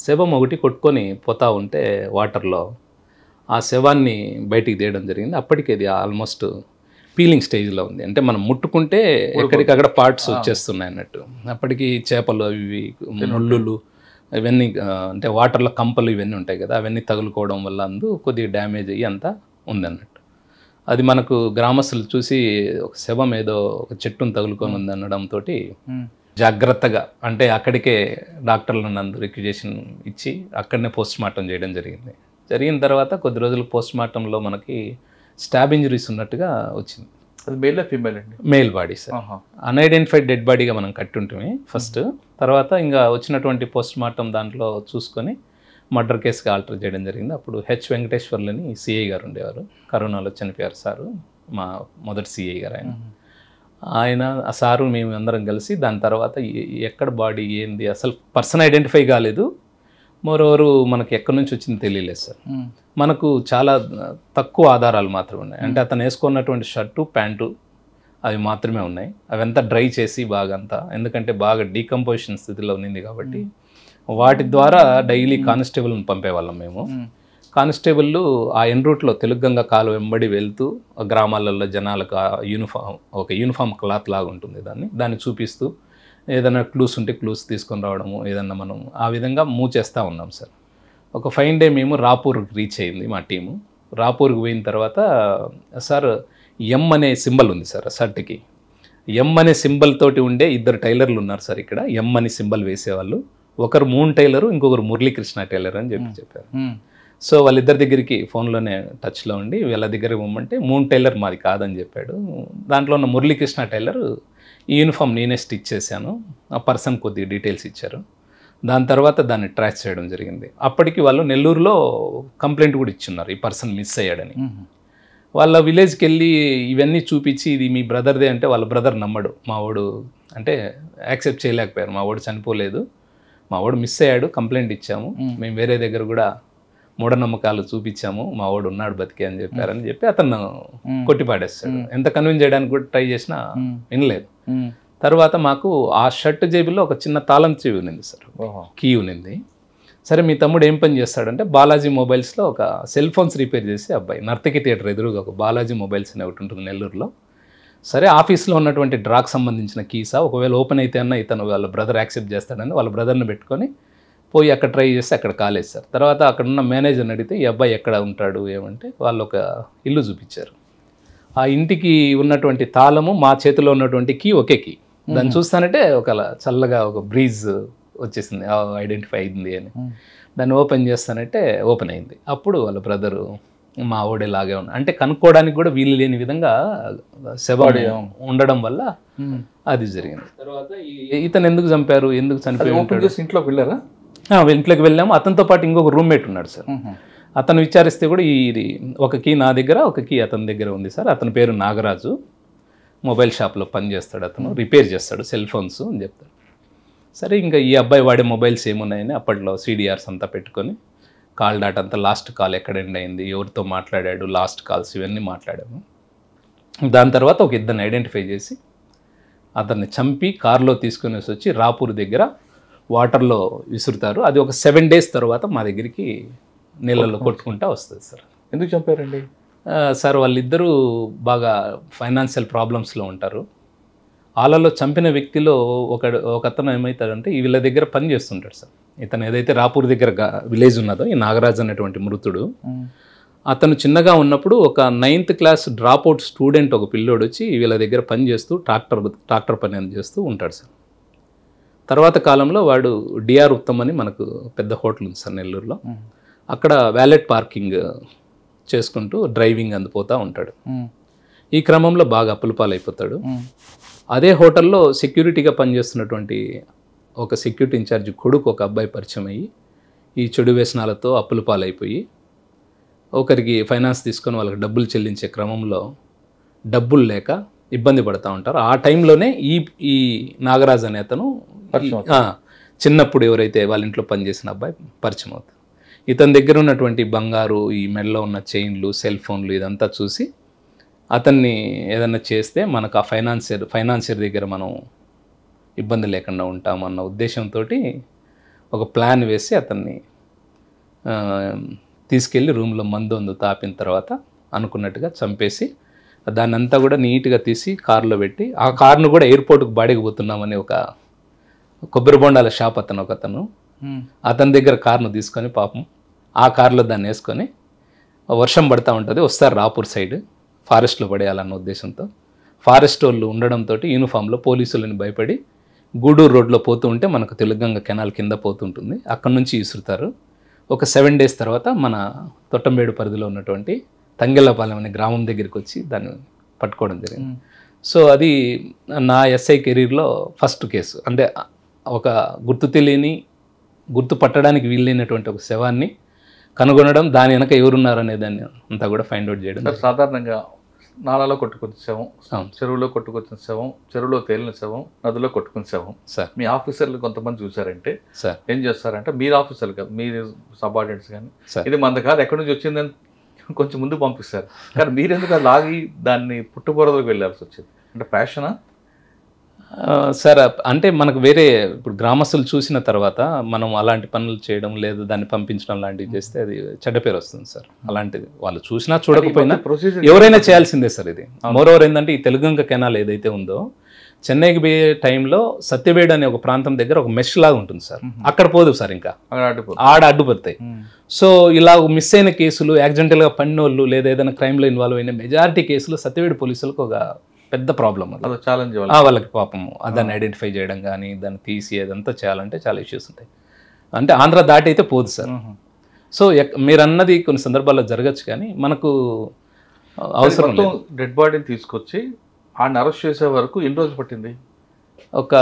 శవం ఒకటి కొట్టుకొని పోతా ఉంటే వాటర్లో ఆ శవాన్ని బయటికి తీయడం జరిగింది. అప్పటికి అది ఆల్మోస్ట్ పీలింగ్ స్టేజ్లో ఉంది. అంటే మనం ముట్టుకుంటే ఎక్కడికక్కడ పార్ట్స్ వచ్చేస్తున్నాయి అన్నట్టు. అప్పటికి చేపలు, అవి ముళ్ళులు, ఇవన్నీ అంటే వాటర్లో కంపలు ఇవన్నీ ఉంటాయి కదా, అవన్నీ తగులుకోవడం వల్ల కొద్దిగా డ్యామేజ్ అయ్యి అంతా ఉందన్నట్టు. అది మనకు గ్రామస్తులు చూసి ఒక శవం ఏదో ఒక చెట్టును తగులుకొని ఉంది అనడంతో జాగ్రత్తగా అంటే అక్కడికే డాక్టర్లు నందు రిక్విజేషన్ ఇచ్చి అక్కడనే పోస్ట్ మార్టం చేయడం జరిగింది. జరిగిన తర్వాత కొద్ది రోజులు పోస్ట్ మార్టంలో మనకి స్టాబ్ ఇంజరీస్ ఉన్నట్టుగా వచ్చింది. అది మేల్ ఫీమేల్ అండి? Male body sir. Unidentified dead బాడీగా మనం కట్టుంటామే ఫస్ట్. తర్వాత ఇంకా వచ్చినటువంటి పోస్ట్ మార్టం దాంట్లో చూసుకొని మర్డర్ కేసుగా ఆల్టర్ చేయడం జరిగింది. అప్పుడు వెంకటేశ్వర్లని సిఐ గారు ఉండేవారు, కరోనాలో చనిపోయారు సారు, మా మొదటి సిఐ గారు ఆయన. ఆ సారు మేము అందరం కలిసి దాని తర్వాత ఎక్కడ బాడీ ఏంది అసలు పర్సన్ ఐడెంటిఫై కాలేదు. మరోవరు మనకి ఎక్కడి నుంచి వచ్చింది తెలియలేదు సార్. మనకు చాలా తక్కువ ఆధారాలు మాత్రమే ఉన్నాయి. అంటే అతను వేసుకున్నటువంటి షర్టు ప్యాంటు అవి మాత్రమే ఉన్నాయి. అవంతా డ్రై చేసి బాగా అంతా, ఎందుకంటే బాగా డీకంపోజిషన్ స్థితిలో ఉన్నింది కాబట్టి వాటి ద్వారా డైలీ కానిస్టేబుల్ని పంపేవాళ్ళం మేము. కానిస్టేబుళ్ళు ఆ ఎన్ రూట్లో తెలుగంగ కాలు వెంబడి వెళ్తూ గ్రామాలలో జనాలకు ఒక యూనిఫామ్ క్లాత్ లాగా ఉంటుంది, దాన్ని చూపిస్తూ ఏదైనా క్లూస్ ఉంటే క్లూస్ తీసుకొని రావడము, ఏదన్నా మనం ఆ విధంగా మూవ్ చేస్తూ ఉన్నాం సార్. ఒక ఫైన్ డే మేము రాపూర్కి రీచ్ అయింది మా టీము. రాపూర్కి పోయిన తర్వాత సార్ ఎం అనే సింబల్ ఉంది సార్ షర్ట్కి. ఎం అనే సింబల్ తోటి ఉండే ఇద్దరు టైలర్లు ఉన్నారు సార్ ఇక్కడ. ఎం అని సింబల్ వేసేవాళ్ళు. ఒకరు మూన్ టైలరు, ఇంకొకరు మురళీకృష్ణ టైలర్ అని చెప్పారు. సో వాళ్ళిద్దరి దగ్గరికి ఫోన్లోనే టచ్లో ఉండి వీళ్ళ దగ్గరికి పోమంటే మూన్ టైలర్ మాది కాదని చెప్పాడు. దాంట్లో ఉన్న మురళీకృష్ణ టైలర్ ఈ యూనిఫామ్ నేనే స్టిచ్ చేశాను, ఆ పర్సన్ కొద్దిగా డీటెయిల్స్ ఇచ్చారు. దాని తర్వాత దాన్ని ట్రాక్ చేయడం జరిగింది. అప్పటికి వాళ్ళు నెల్లూరులో కంప్లైంట్ కూడా ఇచ్చున్నారు ఈ పర్సన్ మిస్ అయ్యాడని. వాళ్ళ విలేజ్కి వెళ్ళి ఇవన్నీ చూపించి ఇది మీ బ్రదర్దే అంటే వాళ్ళ బ్రదర్ నమ్మడు. మా వాడు అంటే యాక్సెప్ట్ చేయలేకపోయారు. మా వాడు చనిపోలేదు, మా వాడు మిస్ అయ్యాడు, కంప్లైంట్ ఇచ్చాము, మేము వేరే దగ్గర కూడా మూఢనమ్మకాలు చూపించాము, మా వాడు ఉన్నాడు బతికే అని చెప్పారని చెప్పి అతను కొట్టిపాడేస్తాడు. ఎంత కన్విన్స్ చేయడానికి కూడా ట్రై చేసినా వినలేదు. తర్వాత మాకు ఆ షర్ట్ జేబులో ఒక చిన్న తాళం చెవి ఉన్నింది సార్, కీ ఉన్నింది. సరే మీ తమ్ముడు ఏం పని చేస్తాడంటే బాలాజీ మొబైల్స్లో ఒక సెల్ ఫోన్స్ రిపేర్ చేసే అబ్బాయి, నర్తకి థియేటర్ ఎదురుగా ఒక బాలాజీ మొబైల్స్ అనే ఒకటి ఉంటుంది నెల్లూరులో. సరే ఆఫీస్లో ఉన్నటువంటి డ్రాగ్ సంబంధించిన కీసా, ఒకవేళ ఓపెన్ అయితే అన్న ఇతను వాళ్ళ బ్రదర్ యాక్సెప్ట్ చేస్తాడని వాళ్ళ బ్రదర్ని పెట్టుకొని పోయి అక్కడ ట్రై చేస్తే అక్కడ కాలేదు సార్. తర్వాత అక్కడ ఉన్న మేనేజర్ని అడిగితే ఈ అబ్బాయి ఎక్కడ ఉంటాడు ఏమంటే వాళ్ళు ఒక ఇల్లు చూపించారు. ఆ ఇంటికి ఉన్నటువంటి తాళము మా చేతిలో ఉన్నటువంటి కీ ఒకే కీ. దాన్ని చూస్తానంటే ఒక చల్లగా ఒక బ్రీజ్ వచ్చేసింది, ఐడెంటిఫై అయింది అని. దాన్ని ఓపెన్ చేస్తానంటే ఓపెన్ అయింది. అప్పుడు వాళ్ళ బ్రదరు మా ఓడేలాగే ఉన్నా అంటే కనుక్కోవడానికి కూడా వీలు లేని విధంగా శవం ఉండడం వల్ల అది జరిగింది. తర్వాత ఇతను ఎందుకు చంపారు, ఎందుకు చనిపోయి ఇంట్లోకి వెళ్ళారా? ఇంట్లోకి వెళ్ళాము. అతనితో పాటు ఇంకొక రూమ్మేట్ ఉన్నాడు సార్. అతను విచారిస్తే కూడా ఇది ఒక కీ నా దగ్గర, ఒక కీ అతని దగ్గర ఉంది సార్. అతని పేరు నాగరాజు, మొబైల్ షాప్లో పనిచేస్తాడు, అతను రిపేర్ చేస్తాడు సెల్ ఫోన్స్ అని చెప్తాడు. సరే ఇంకా ఈ అబ్బాయి వాడే మొబైల్స్ ఏమున్నాయని అప్పట్లో CDRs అంతా పెట్టుకొని కాల్ డాటా అంతా, లాస్ట్ కాల్ ఎక్కడ ఎండ్ అయింది, ఎవరితో మాట్లాడాడు, లాస్ట్ కాల్స్ ఇవన్నీ మాట్లాడాము. దాని తర్వాత ఒక ఇద్దరిని ఐడెంటిఫై చేసి అతన్ని చంపి కారులో తీసుకుని వచ్చి రాపూర్ దగ్గర వాటర్లో విసురుతారు. అది ఒక 7 days తర్వాత మా దగ్గరికి నీళ్ళల్లో కొట్టుకుంటా వస్తుంది సార్. ఎందుకు చంపారండి సార్? వాళ్ళిద్దరూ బాగా ఫైనాన్షియల్ ప్రాబ్లమ్స్లో ఉంటారు. వాళ్ళలో చంపిన వ్యక్తిలో ఒకతను ఏమవుతాడంటే వీళ్ళ దగ్గర పని చేస్తుంటాడు సార్. ఇతను ఏదైతే రాపూర్ దగ్గర విలేజ్ ఉన్నదో ఈ నాగరాజు అనేటువంటి మృతుడు, అతను చిన్నగా ఉన్నప్పుడు ఒక 9th class డ్రాప్అవుట్ స్టూడెంట్ ఒక పిల్లోడు వచ్చి వీళ్ళ దగ్గర పని చేస్తూ ట్రాక్టర్ పని అని చేస్తూ ఉంటాడు సార్. తర్వాత కాలంలో వాడు డిఆర్ ఉత్తమ్ అని మనకు పెద్ద హోటల్ ఉంది సార్ నెల్లూరులో, అక్కడ వ్యాలెట్ పార్కింగ్ చేసుకుంటూ డ్రైవింగ్ అందిపోతూ ఉంటాడు. ఈ క్రమంలో బాగా అప్పులపాలైపోతాడు. అదే హోటల్లో సెక్యూరిటీగా పనిచేస్తున్నటువంటి ఒక సెక్యూరిటీ ఇన్ఛార్జ్ కొడుకు ఒక అబ్బాయి పరిచయం అయ్యి ఈ చెడు వ్యసనాలతో అప్పులపాలైపోయి ఒకరికి ఫైనాన్స్ తీసుకొని వాళ్ళకి డబ్బులు చెల్లించే క్రమంలో డబ్బులు లేక ఇబ్బంది పడుతూ ఉంటారు. ఆ టైంలోనే ఈ నాగరాజ్ అనే అతను చిన్నప్పుడు ఎవరైతే వాళ్ళ ఇంట్లో పనిచేసిన అబ్బాయి పరిచయం అవుతారు. ఇతని దగ్గర ఉన్నటువంటి బంగారు, ఈ మెడలో ఉన్న చైన్లు, సెల్ ఫోన్లు ఇదంతా చూసి అతన్ని ఏదన్నా చేస్తే మనకు ఆ ఫైనాన్షియర్ దగ్గర మనం ఇబ్బంది లేకుండా ఉంటామన్న ఉద్దేశంతో ఒక ప్లాన్ వేసి అతన్ని తీసుకెళ్ళి రూమ్లో మందు తాపిన తర్వాత అనుకున్నట్టుగా చంపేసి దాన్ని అంతా కూడా నీట్గా తీసి కారులో పెట్టి, ఆ కారును కూడా ఎయిర్పోర్ట్కి బాడీకి పోతున్నామని ఒక కొబ్బరి బొండాల షాప్ ఒకతను అతని దగ్గర కారును తీసుకొని పాపం ఆ కారులో దాన్ని వేసుకొని వర్షం పడుతూ ఉంటుంది, వస్తారు రాపూర్ సైడ్ ఫారెస్ట్లో పడేయాలన్న ఉద్దేశంతో. ఫారెస్ట్ వాళ్ళు ఉండడంతో యూనిఫామ్లో పోలీసులని భయపడి గూడూరు రోడ్లో పోతూ ఉంటే మనకు తెలుగంగ కెనాల్ కింద పోతుంటుంది, అక్కడ నుంచి ఇసురుతారు. ఒక 7 days తర్వాత మన తొట్టంబేడు పరిధిలో ఉన్నటువంటి తంగెళ్ళపాలెం అనే గ్రామం దగ్గరికి వచ్చి దాన్ని పట్టుకోవడం జరిగింది. సో అది నా ఎస్ఐ కెరీర్లో ఫస్ట్ కేసు. అంటే ఒక గుర్తు పట్టడానికి వీలైనటువంటి ఒక శవాన్ని కనుగొనడం, దాని వెనక ఎవరున్నారనే దాన్ని అంతా కూడా ఫైండ్ అవుట్ చేయడం. సాధారణంగా నాలాలో కొట్టుకొచ్చిన శవం, చెరువులో కొట్టుకొచ్చిన శవం, చెరువులో తేలిన శవం, నదిలో కొట్టుకున్న శవం సార్ మీ ఆఫీసర్లు కొంతమంది చూసారంటే సార్ ఏం చేస్తారంటే, మీరు ఆఫీసర్లు కాదు, మీరు సబార్డినేట్స్ కానీ ఇది మంద కాదు ఎక్కడి నుంచి వచ్చిందని కొంచెం ముందు పంపిస్తారు. కానీ మీరెందుకు అది లాగి దాన్ని పుట్టుబోరలకు వెళ్ళాల్సి వచ్చింది? అంటే ప్యాషనా? సార్ అంటే మనకు వేరే ఇప్పుడు గ్రామస్తులు చూసిన తర్వాత మనం అలాంటి పనులు చేయడం లేదా దాన్ని పంపించడం లాంటివి చేస్తే అది చెడ్డ పేరు వస్తుంది సార్. అలాంటిది వాళ్ళు చూసినా చూడకపోయినా ఎవరైనా చేయాల్సిందే సార్. ఇది మోరోవర్ ఏంటంటే ఈ తెలుగంగ కెనాల్ ఏదైతే ఉందో చెన్నైకి పోయే టైంలో సత్యవేడు అనే ఒక ప్రాంతం దగ్గర ఒక మెష్ లాగా ఉంటుంది సార్. అక్కడ పోదు సార్, ఇంకా ఆడ అడ్డుపడతాయి. సో ఇలా మిస్ అయిన కేసులు, యాక్సిడెంటల్గా పడినోళ్ళు లేదా ఏదైనా క్రైమ్లో ఇన్వాల్వ్ అయిన మెజారిటీ కేసులు సత్యవేడు పోలీసులకు ఒక పెద్ద ప్రాబ్లం. అది ఛాలెంజ్ వాళ్ళకి పాపము దాన్ని ఐడెంటిఫై చేయడం కానీ దాన్ని తీసి అదంతా చేయాలంటే చాలా ఇష్యూస్ ఉంటాయి. అంటే ఆంధ్ర దాటి అయితే పోదు సార్. సో మీరు అన్నది కొన్ని సందర్భాల్లో జరగచ్చు, కానీ మనకు అవసరం లేదు. డెడ్ బాడీని తీసుకొచ్చి ఆయన అరెస్ట్ చేసే వరకు ఎన్ని రోజులు పట్టింది? ఒక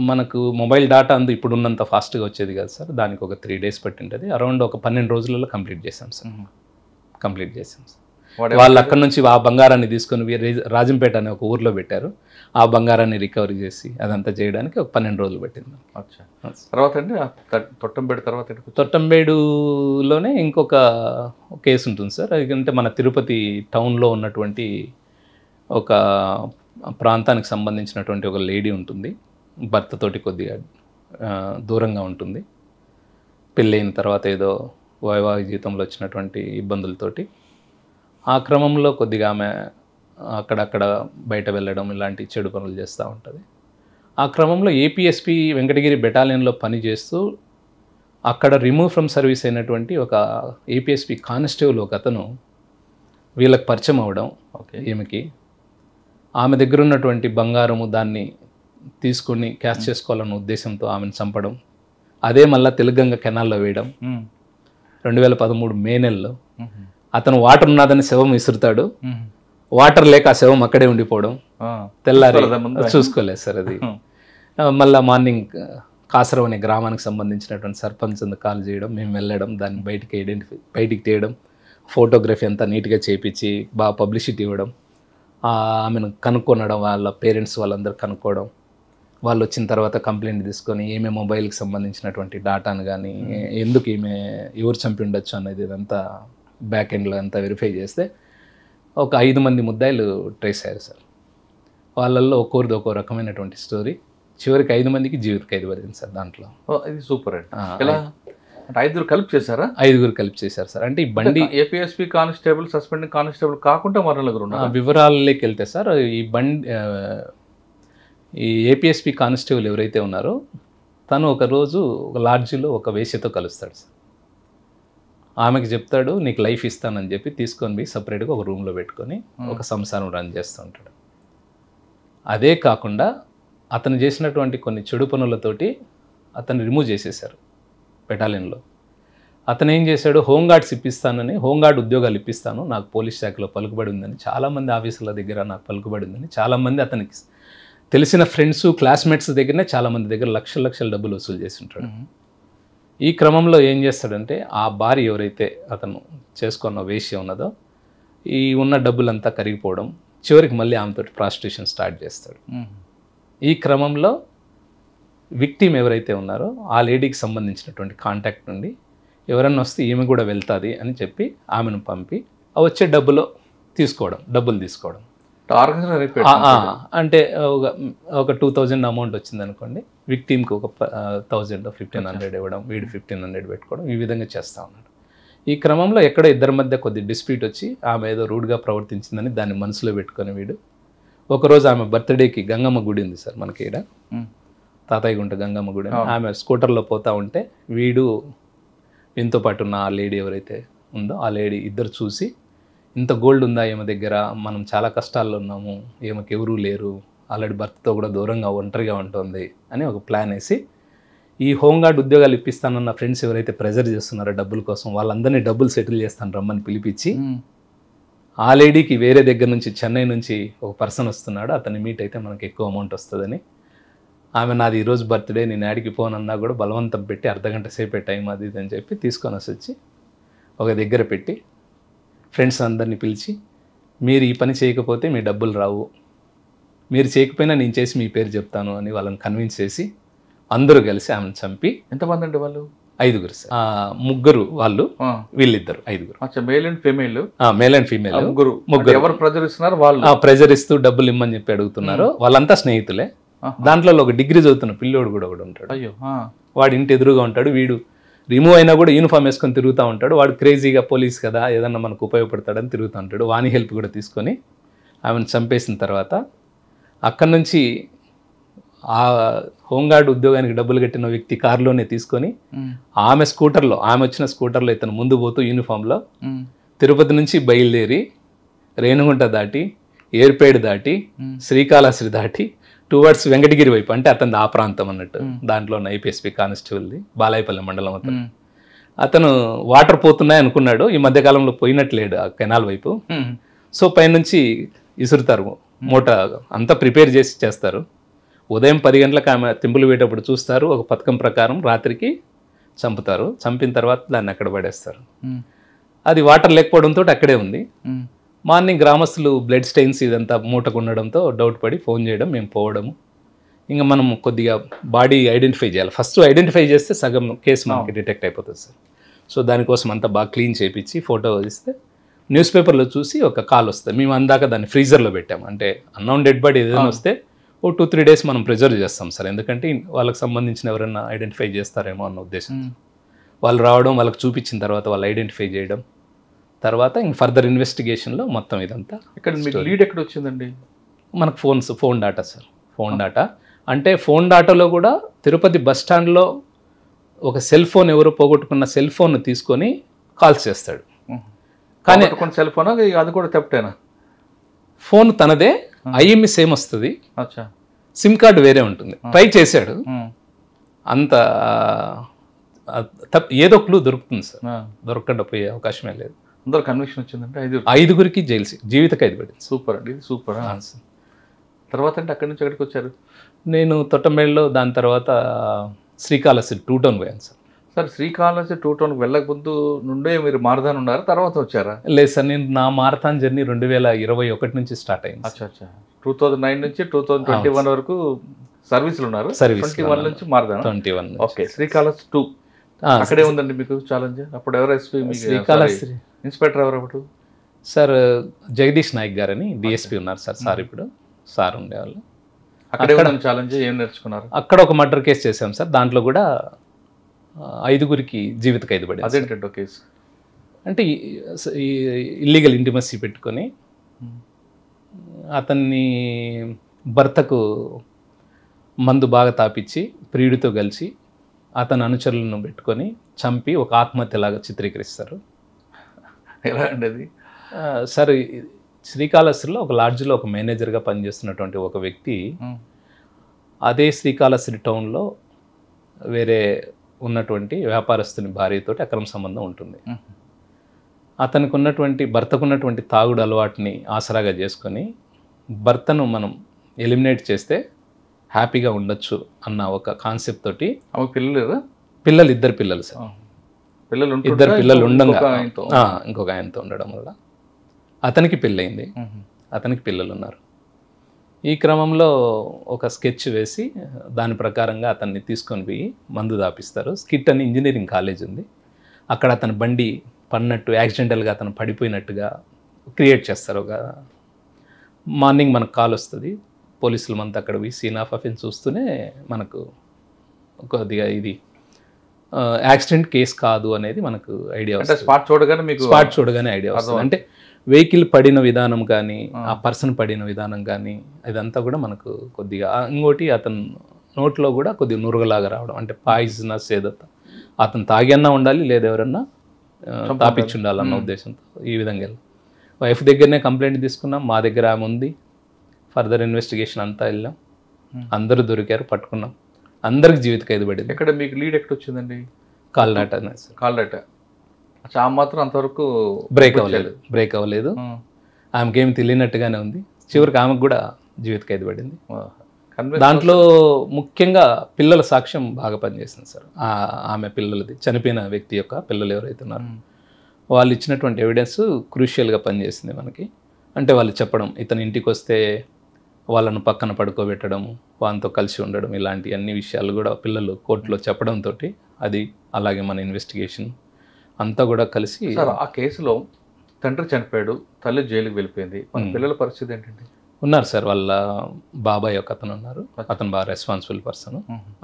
మనకు మొబైల్ డేటా అందు ఇప్పుడు ఉన్నంత ఫాస్ట్గా వచ్చేది కాదు సార్. దానికి ఒక 3 days పట్టింటుంది. అరౌండ్ ఒక 12 రోజులలో కంప్లీట్ చేసాం సార్. వాళ్ళు అక్కడ నుంచి ఆ బంగారాన్ని తీసుకొని రాజంపేట అనే ఒక ఊర్లో పెట్టారు. ఆ బంగారాన్ని రికవరీ చేసి అదంతా చేయడానికి ఒక 12 రోజులు పట్టింది. తర్వాత అండి తొట్టంబేడులోనే ఇంకొక కేసు ఉంటుంది సార్. ఎందుకంటే మన తిరుపతి టౌన్లో ఉన్నటువంటి ఒక ప్రాంతానికి సంబంధించినటువంటి ఒక లేడీ ఉంటుంది. భర్తతోటి కొద్దిగా దూరంగా ఉంటుంది. పెళ్ళైన తర్వాత ఏదో వైవాహిక జీవితంలో వచ్చినటువంటి ఇబ్బందులతోటి ఆ క్రమంలో కొద్దిగా ఆమె అక్కడక్కడ బయట వెళ్ళడం ఇలాంటి చెడు పనులు చేస్తూ ఉంటుంది. ఆ క్రమంలో ఏపీఎస్పీ వెంకటగిరి బెటాలియన్లో పనిచేస్తూ అక్కడ రిమూవ్ ఫ్రమ్ సర్వీస్ అయినటువంటి ఒక ఏపీఎస్పీ కానిస్టేబుల్ ఒక అతను వీళ్ళకి పరిచయం అవ్వడం, ఈమెకి ఆమె దగ్గర ఉన్నటువంటి బంగారము దాన్ని తీసుకొని క్యాష్ చేసుకోవాలన్న ఉద్దేశంతో ఆమెను చంపడం, అదే మళ్ళీ తెలుగంగ కెనాల్లో వేయడం. 2013 మే నెలలో అతను వాటర్ ఉన్నదని శవం విసురుతాడు. వాటర్ లేక ఆ శవం అక్కడే ఉండిపోవడం, తెల్లారి చూసుకోలేదు సార్. అది మళ్ళీ మార్నింగ్ కాసరం అనే గ్రామానికి సంబంధించినటువంటి సర్పంచ్ కాల్ చేయడం, మేము వెళ్ళడం, దాన్ని బయటికి తీయడం, ఫోటోగ్రఫీ అంతా నీట్గా చేయించి బాగా పబ్లిసిటీ ఇవ్వడం, ఆమెను కనుక్కొనడం, వాళ్ళ పేరెంట్స్ వాళ్ళందరూ కనుక్కోవడం, వాళ్ళు వచ్చిన తర్వాత కంప్లైంట్ తీసుకొని ఈమె మొబైల్కి సంబంధించినటువంటి డాటాను కానీ ఎందుకు ఈమె ఎవరు చంపి ఉండొచ్చు అనేది ఇదంతా బ్యాక్ ఎండ్లో అంతా వెరిఫై చేస్తే ఒక 5 మంది ముద్దాయిలు ట్రేస్ అయ్యారు సార్. వాళ్ళల్లో ఒక్కొక్కరిది ఒక్కో రకమైనటువంటి స్టోరీ. చివరికి 5 మందికి జీవిత ఖైదు పడింది సార్. దాంట్లో ఇది సూపర్ అండి. 5 కలిపి చేశారా? 5 కలిపి చేశారు సార్. అంటే ఈ బండి ఏపీఎస్పీ కానిస్టేబుల్, సస్పెండెడ్ కానిస్టేబుల్ కాకుండా మరొకరు వివరాలలోకి వెళ్తే సార్, ఈ ఏపీఎస్పీ కానిస్టేబుల్ ఎవరైతే ఉన్నారో తను ఒకరోజు ఒక లాడ్జిలో ఒక వేశ్యతో కలుస్తాడు సార్. ఆమెకి చెప్తాడు నీకు లైఫ్ ఇస్తానని చెప్పి తీసుకొని పోయి సపరేట్గా ఒక రూమ్లో పెట్టుకొని ఒక సంసారం రన్ చేస్తూ ఉంటాడు. అదే కాకుండా అతను చేసినటువంటి కొన్ని చెడు పనులతోటి అతన్ని రిమూవ్ చేసేశారు బెటాలియన్లో. అతను ఏం చేశాడు, హోంగార్డ్స్ ఇప్పిస్తానని, హోంగార్డ్ ఉద్యోగాలు ఇప్పిస్తాను, నాకు పోలీస్ శాఖలో పలుకుబడి ఉందని, చాలామంది ఆఫీసుల దగ్గర నాకు పలుకుబడి ఉందని చాలామంది అతనికి తెలిసిన ఫ్రెండ్స్ క్లాస్మేట్స్ దగ్గరనే చాలామంది దగ్గర లక్షల డబ్బులు వసూలు చేసి ఉంటాడు. ఈ క్రమంలో ఏం చేస్తాడంటే ఆ భార్య ఎవరైతే అతను చేసుకున్న వేశ్య ఉన్నదో ఈ ఉన్న డబ్బులంతా కరిగిపోవడం, చివరికి మళ్ళీ ఆమెతో ప్రాస్టిట్యూషన్ స్టార్ట్ చేస్తాడు. ఈ క్రమంలో విక్టిమ్ ఎవరైతే ఉన్నారో ఆ లేడీకి సంబంధించినటువంటి కాంటాక్ట్ నుండి ఎవరన్నా వస్తే ఈమె కూడా వెళ్తుంది అని చెప్పి ఆమెను పంపి వచ్చే డబ్బులు తీసుకోవడం. అంటే ఒక 2000 అమౌంట్ వచ్చింది అనుకోండి, విక్టిమ్కి ఒక 1000 1500 ఇవ్వడం, వీడు 1500 పెట్టుకోవడం, ఈ విధంగా చేస్తూ ఉన్నాడు. ఈ క్రమంలో ఎక్కడో ఇద్దరి మధ్య కొద్ది డిస్ప్యూట్ వచ్చి ఆమె ఏదో రూడ్గా ప్రవర్తించిందని దాన్ని మనసులో పెట్టుకొని వీడు ఒకరోజు ఆమె బర్త్డేకి గంగమ్మ గుడి ఉంది సార్ మనకి ఇక్కడ, తాతయ్య గుంట గంగమ్మ గుడి, ఆమె స్కూటర్లో పోతూ ఉంటే వీడు వీంతో పాటు ఉన్న ఆ లేడీ ఎవరైతే ఉందో ఆ లేడీ ఇద్దరు చూసి ఇంత గోల్డ్ ఉందా ఈమె దగ్గర, మనం చాలా కష్టాల్లో ఉన్నాము, ఈమెకి ఎవరూ లేరు ఆల్రెడీ భర్తతో కూడా దూరంగా ఒంటరిగా ఉంటుంది అని ఒక ప్లాన్ వేసి ఈ హోంగార్డ్ ఉద్యోగాలు ఇప్పిస్తానన్న ఫ్రెండ్స్ ఎవరైతే ప్రెజర్ చేస్తున్నారో డబ్బుల కోసం వాళ్ళందరినీ డబ్బులు సెటిల్ చేస్తాను రమ్మని పిలిపించి ఆ లేడీకి వేరే దగ్గర నుంచి చెన్నై నుంచి ఒక పర్సన్ వస్తున్నాడు, అతన్ని మీట్ అయితే మనకి ఎక్కువ అమౌంట్ వస్తుందని, ఆమె నాది ఈరోజు బర్త్డే నేను యాడికి పోనన్నా కూడా బలవంతం పెట్టి అర్ధగంట సేపే టైం అది ఇది అని చెప్పి తీసుకొని వచ్చి ఒక దగ్గర పెట్టి ఫ్రెండ్స్ అందరినీ పిలిచి మీరు ఈ పని చేయకపోతే మీ డబ్బులు రావు, మీరు చేయకపోయినా నేను చేసి మీ పేరు చెప్తాను అని వాళ్ళని కన్విన్స్ చేసి అందరూ కలిసి ఆమెను చంపి. ఎంతమంది అంటే వాళ్ళు? 5 సార్. 3 వాళ్ళు, వీళ్ళిద్దరు 5. Male and female. Male and female ముగ్గురు. ఎవరు ప్రెజర్ ఇస్తున్నారు? వాళ్ళు ప్రెజర్ ఇస్తూ డబ్బులు ఇమ్మని చెప్పి అడుగుతున్నారు. వాళ్ళంతా స్నేహితులే. దాంట్లో ఒక డిగ్రీ చదువుతున్న పిల్లోడు కూడా ఒకడు ఉంటాడు. అయ్యో. వాడు ఇంటి ఎదురుగా ఉంటాడు. వీడు రిమూవ్ అయినా కూడా యూనిఫామ్ వేసుకొని తిరుగుతూ ఉంటాడు. వాడు క్రేజీగా పోలీస్ కదా ఏదన్నా మనకు ఉపయోగపడతాడని తిరుగుతూ ఉంటాడు. వాని హెల్ప్ కూడా తీసుకొని ఆమెను చంపేసిన తర్వాత అక్కడి నుంచి ఆ హోంగార్డ్ ఉద్యోగానికి డబ్బులు కట్టిన వ్యక్తి కారులోనే తీసుకొని ఆమె స్కూటర్లో, ఆమె వచ్చిన స్కూటర్లో ఇతను ముందు పోతూ యూనిఫామ్లో తిరుపతి నుంచి బయలుదేరి రేణుగుంట దాటి ఏర్పేడు దాటి శ్రీకాళహస్తి దాటి టువర్డ్స్ వెంకటగిరి వైపు, అంటే అతను ఆ ప్రాంతం అన్నట్టు, దాంట్లో ఉన్న ఐపీఎస్పీ కానిస్టేబుల్ది బాలాయపల్లి మండలం అతను. అతను వాటర్ పోతున్నాయి అనుకున్నాడు, ఈ మధ్యకాలంలో పోయినట్లేడు ఆ కెనాల్ వైపు. సో పైనుంచి ఇసురుతారు, మూట అంతా ప్రిపేర్ చేసి చేస్తారు. ఉదయం 10 గంటలకు ఆమె తింపులు వేటప్పుడు చూస్తారు, ఒక పథకం ప్రకారం రాత్రికి చంపుతారు. చంపిన తర్వాత దాన్ని అక్కడ పడేస్తారు. అది వాటర్ లేకపోవడంతో అక్కడే ఉంది. మార్నింగ్ గ్రామస్తులు బ్లడ్ స్టెయిన్స్ ఇదంతా మూటకు ఉండడంతో డౌట్ పడి ఫోన్ చేయడం, మేము పోవడము. ఇంకా మనం కొద్దిగా బాడీ ఐడెంటిఫై చేయాలి. ఫస్ట్ ఐడెంటిఫై చేస్తే సగం కేసు మనకి డిటెక్ట్ అయిపోతుంది సార్. సో దానికోసం అంతా బాగా క్లీన్ చేయించి ఫోటో ఇస్తే న్యూస్ పేపర్లో చూసి ఒక కాల్ వస్తుంది. మేము అందాక దాన్ని ఫ్రీజర్లో పెట్టాము. అంటే అన్నౌన్ డెడ్ బాడీ ఏదైనా వస్తే ఓ 2-3 డేస్ మనం ప్రిజర్వ్ చేస్తాం సార్. ఎందుకంటే వాళ్ళకి సంబంధించిన ఎవరైనా ఐడెంటిఫై చేస్తారేమో అన్న ఉద్దేశం. వాళ్ళు రావడం, వాళ్ళకి చూపించిన తర్వాత వాళ్ళు ఐడెంటిఫై చేయడం, తర్వాత ఇంక ఫర్దర్ ఇన్వెస్టిగేషన్లో మొత్తం ఇదంతా. ఇక్కడ మీకు లీడ్ ఎక్కడ వచ్చిందండి? మనకు phone data sir. Phone data అంటే ఫోన్ డాటాలో కూడా తిరుపతి బస్ స్టాండ్లో ఒక సెల్ ఫోన్ ఎవరో పోగొట్టుకున్న సెల్ ఫోన్ తీసుకొని కాల్స్ చేస్తాడు. కానీ సెల్ ఫోన్ అది కూడా తప్పేనా? ఫోన్ తనదే, ఐఎంఈ సేమ్ వస్తుంది, సిమ్ కార్డు వేరే ఉంటుంది. ట్రై చేశాడు, అంత ఏదో క్లూ దొరుకుతుంది సార్. దొరకకుండా పోయే అవకాశమే లేదు. అందరూ కన్విక్షన్ వచ్చిందంటే 5గురికి జైలు జీవిత ఖైదు పడింది. సూపర్ అండి, ఇది సూపర్. తర్వాత అంటే అక్కడి నుంచి ఎక్కడికి వచ్చారు? నేను తొట్టంబేడులో, దాని తర్వాత శ్రీకాళహస్తి 2 టౌన్ పోయాను సార్. సార్ శ్రీకాళహస్తి 2 టౌన్కి వెళ్ళక ముందు నుండే మీరు మారథాన్ ఉన్నారు, తర్వాత వచ్చారా? లేదు సార్, నేను నా మారథాన్ జర్నీ 2021 నుంచి స్టార్ట్ అయింది. అచ్చా 2009 నుంచి 2021 వరకు సర్వీస్లో ఉన్నారు. 21 నుంచి మారథాన్. 21. ఓకే. శ్రీకాళహస్తి 2 అక్కడే ఉందండి మీకు ఛాలెంజ్. అప్పుడు ఎవరు ఎస్పీ? శ్రీకాళహస్తి ఇన్స్పెక్టర్ ఎవరు అప్పుడు? సార్ జగదీష్ నాయక్ గారని డిఎస్పీ ఉన్నారు సార్. సార్ ఇప్పుడు సార్ ఉండేవాళ్ళు. అక్కడే ఛాలెంజ్ ఏం నేర్చుకున్నారు? అక్కడ ఒక మర్డర్ కేసు చేశాం సార్. దాంట్లో కూడా 5గురికి జీవిత ఖైదు పడింది. అదేంటంటే కేసు అంటే ఇల్లీగల్ ఇంటిమసీ పెట్టుకొని అతన్ని భర్తకు మందు బాగా తాపించి ప్రియుడితో కలిసి అతని అనుచరులను పెట్టుకొని చంపి ఒక ఆత్మహత్యలాగా చిత్రీకరిస్తారు. ఎలా అండి అది? సార్ శ్రీకాళహస్తిలో ఒక లాడ్జ్లో ఒక మేనేజర్గా పనిచేస్తున్నటువంటి ఒక వ్యక్తి అదే శ్రీకాళహస్తి టౌన్లో వేరే ఉన్నటువంటి వ్యాపారస్తుని భార్యతోటి అక్రమ సంబంధం ఉంటుంది. అతనికి ఉన్నటువంటి భర్తకున్నటువంటి తాగుడు అలవాటుని ఆసరాగా చేసుకొని భర్తను మనం ఎలిమినేట్ చేస్తే హ్యాపీగా ఉండొచ్చు అన్న ఒక కాన్సెప్ట్ తోటి. పిల్లలు 2 పిల్లలు సార్. 2 పిల్లలు ఉండగా ఇంకొక ఆయనతో ఉండడం వల్ల అతనికి పెళ్ళయింది, అతనికి పిల్లలు ఉన్నారు. ఈ క్రమంలో ఒక స్కెచ్ వేసి దాని ప్రకారంగా అతన్ని తీసుకొని పోయి మందు దాపిస్తారు. స్కిట్ అని ఇంజనీరింగ్ కాలేజ్ ఉంది, అక్కడ అతని బండి పడినట్టు యాక్సిడెంటల్గా అతను పడిపోయినట్టుగా క్రియేట్ చేస్తారు. ఒక మార్నింగ్ మనకు కాల్ వస్తుంది, పోలీసులు మనతో అక్కడ పోయి సీన్ ఆఫ్ అఫెన్స్ చూస్తూనే మనకు కొద్దిగా ఇది యాక్సిడెంట్ కేసు కాదు అనేది మనకు ఐడియా వస్తుంది. స్పాట్ చూడగానే ఐడియా వస్తుంది. అంటే వెహికల్ పడిన విధానం కానీ ఆ పర్సన్ పడిన విధానం కానీ ఇదంతా కూడా మనకు కొద్దిగా. ఇంకోటి అతను నోట్లో కూడా కొద్దిగా నురగలాగా రావడం, అంటే పాయిజనస్ ఏదో అతను తాగన్నా ఉండాలి లేదా ఎవరన్నా తాపిచ్చి ఉండాలన్న ఉద్దేశంతో ఈ విధంగా వైఫ్ దగ్గరనే కంప్లైంట్ తీసుకున్నాం. మా దగ్గర ఆమె ఉంది, ఫర్దర్ ఇన్వెస్టిగేషన్ అంతా వెళ్ళాం, అందరూ దొరికారు, పట్టుకున్నాం, అందరికి జీవిత ఖైదు పడింది. ఎక్కడ మీకు లీడ్ ఎక్కడ వచ్చిందండి? కాల్డాట సార్. కాల్డాట. ఆ మాత్రం అంతవరకు బ్రేక్ అవ్వలేదు. ఆమెకి ఏమి తెలియనట్టుగానే ఉంది. చివరికి ఆమెకు కూడా జీవిత ఖైదు పడింది. దాంట్లో ముఖ్యంగా పిల్లల సాక్ష్యం బాగా పనిచేసింది సార్. ఆమె పిల్లలది, చనిపోయిన వ్యక్తి యొక్క పిల్లలు ఎవరైతే ఉన్నారో వాళ్ళు ఇచ్చినటువంటి ఎవిడెన్స్ క్రూషియల్గా పనిచేసింది మనకి. అంటే వాళ్ళు చెప్పడం, ఇతను ఇంటికి వస్తే వాళ్ళను పక్కన పడుకోబెట్టడం, వాళ్ళతో కలిసి ఉండడం, ఇలాంటి అన్ని విషయాలు కూడా పిల్లలు కోర్టులో చెప్పడంతో అది, అలాగే మన ఇన్వెస్టిగేషన్ అంతా కూడా కలిసి. సార్, ఆ కేసులో తండ్రి చనిపోయాడు, తల్లి జైలుకి వెళ్ళిపోయింది, మన పిల్లల పరిస్థితి ఏంటండి? ఉన్నారు సార్, వాళ్ళ బాబాయ్ ఒక అతను ఉన్నారు, అతను బాగా రెస్పాన్సిబుల్ పర్సన్,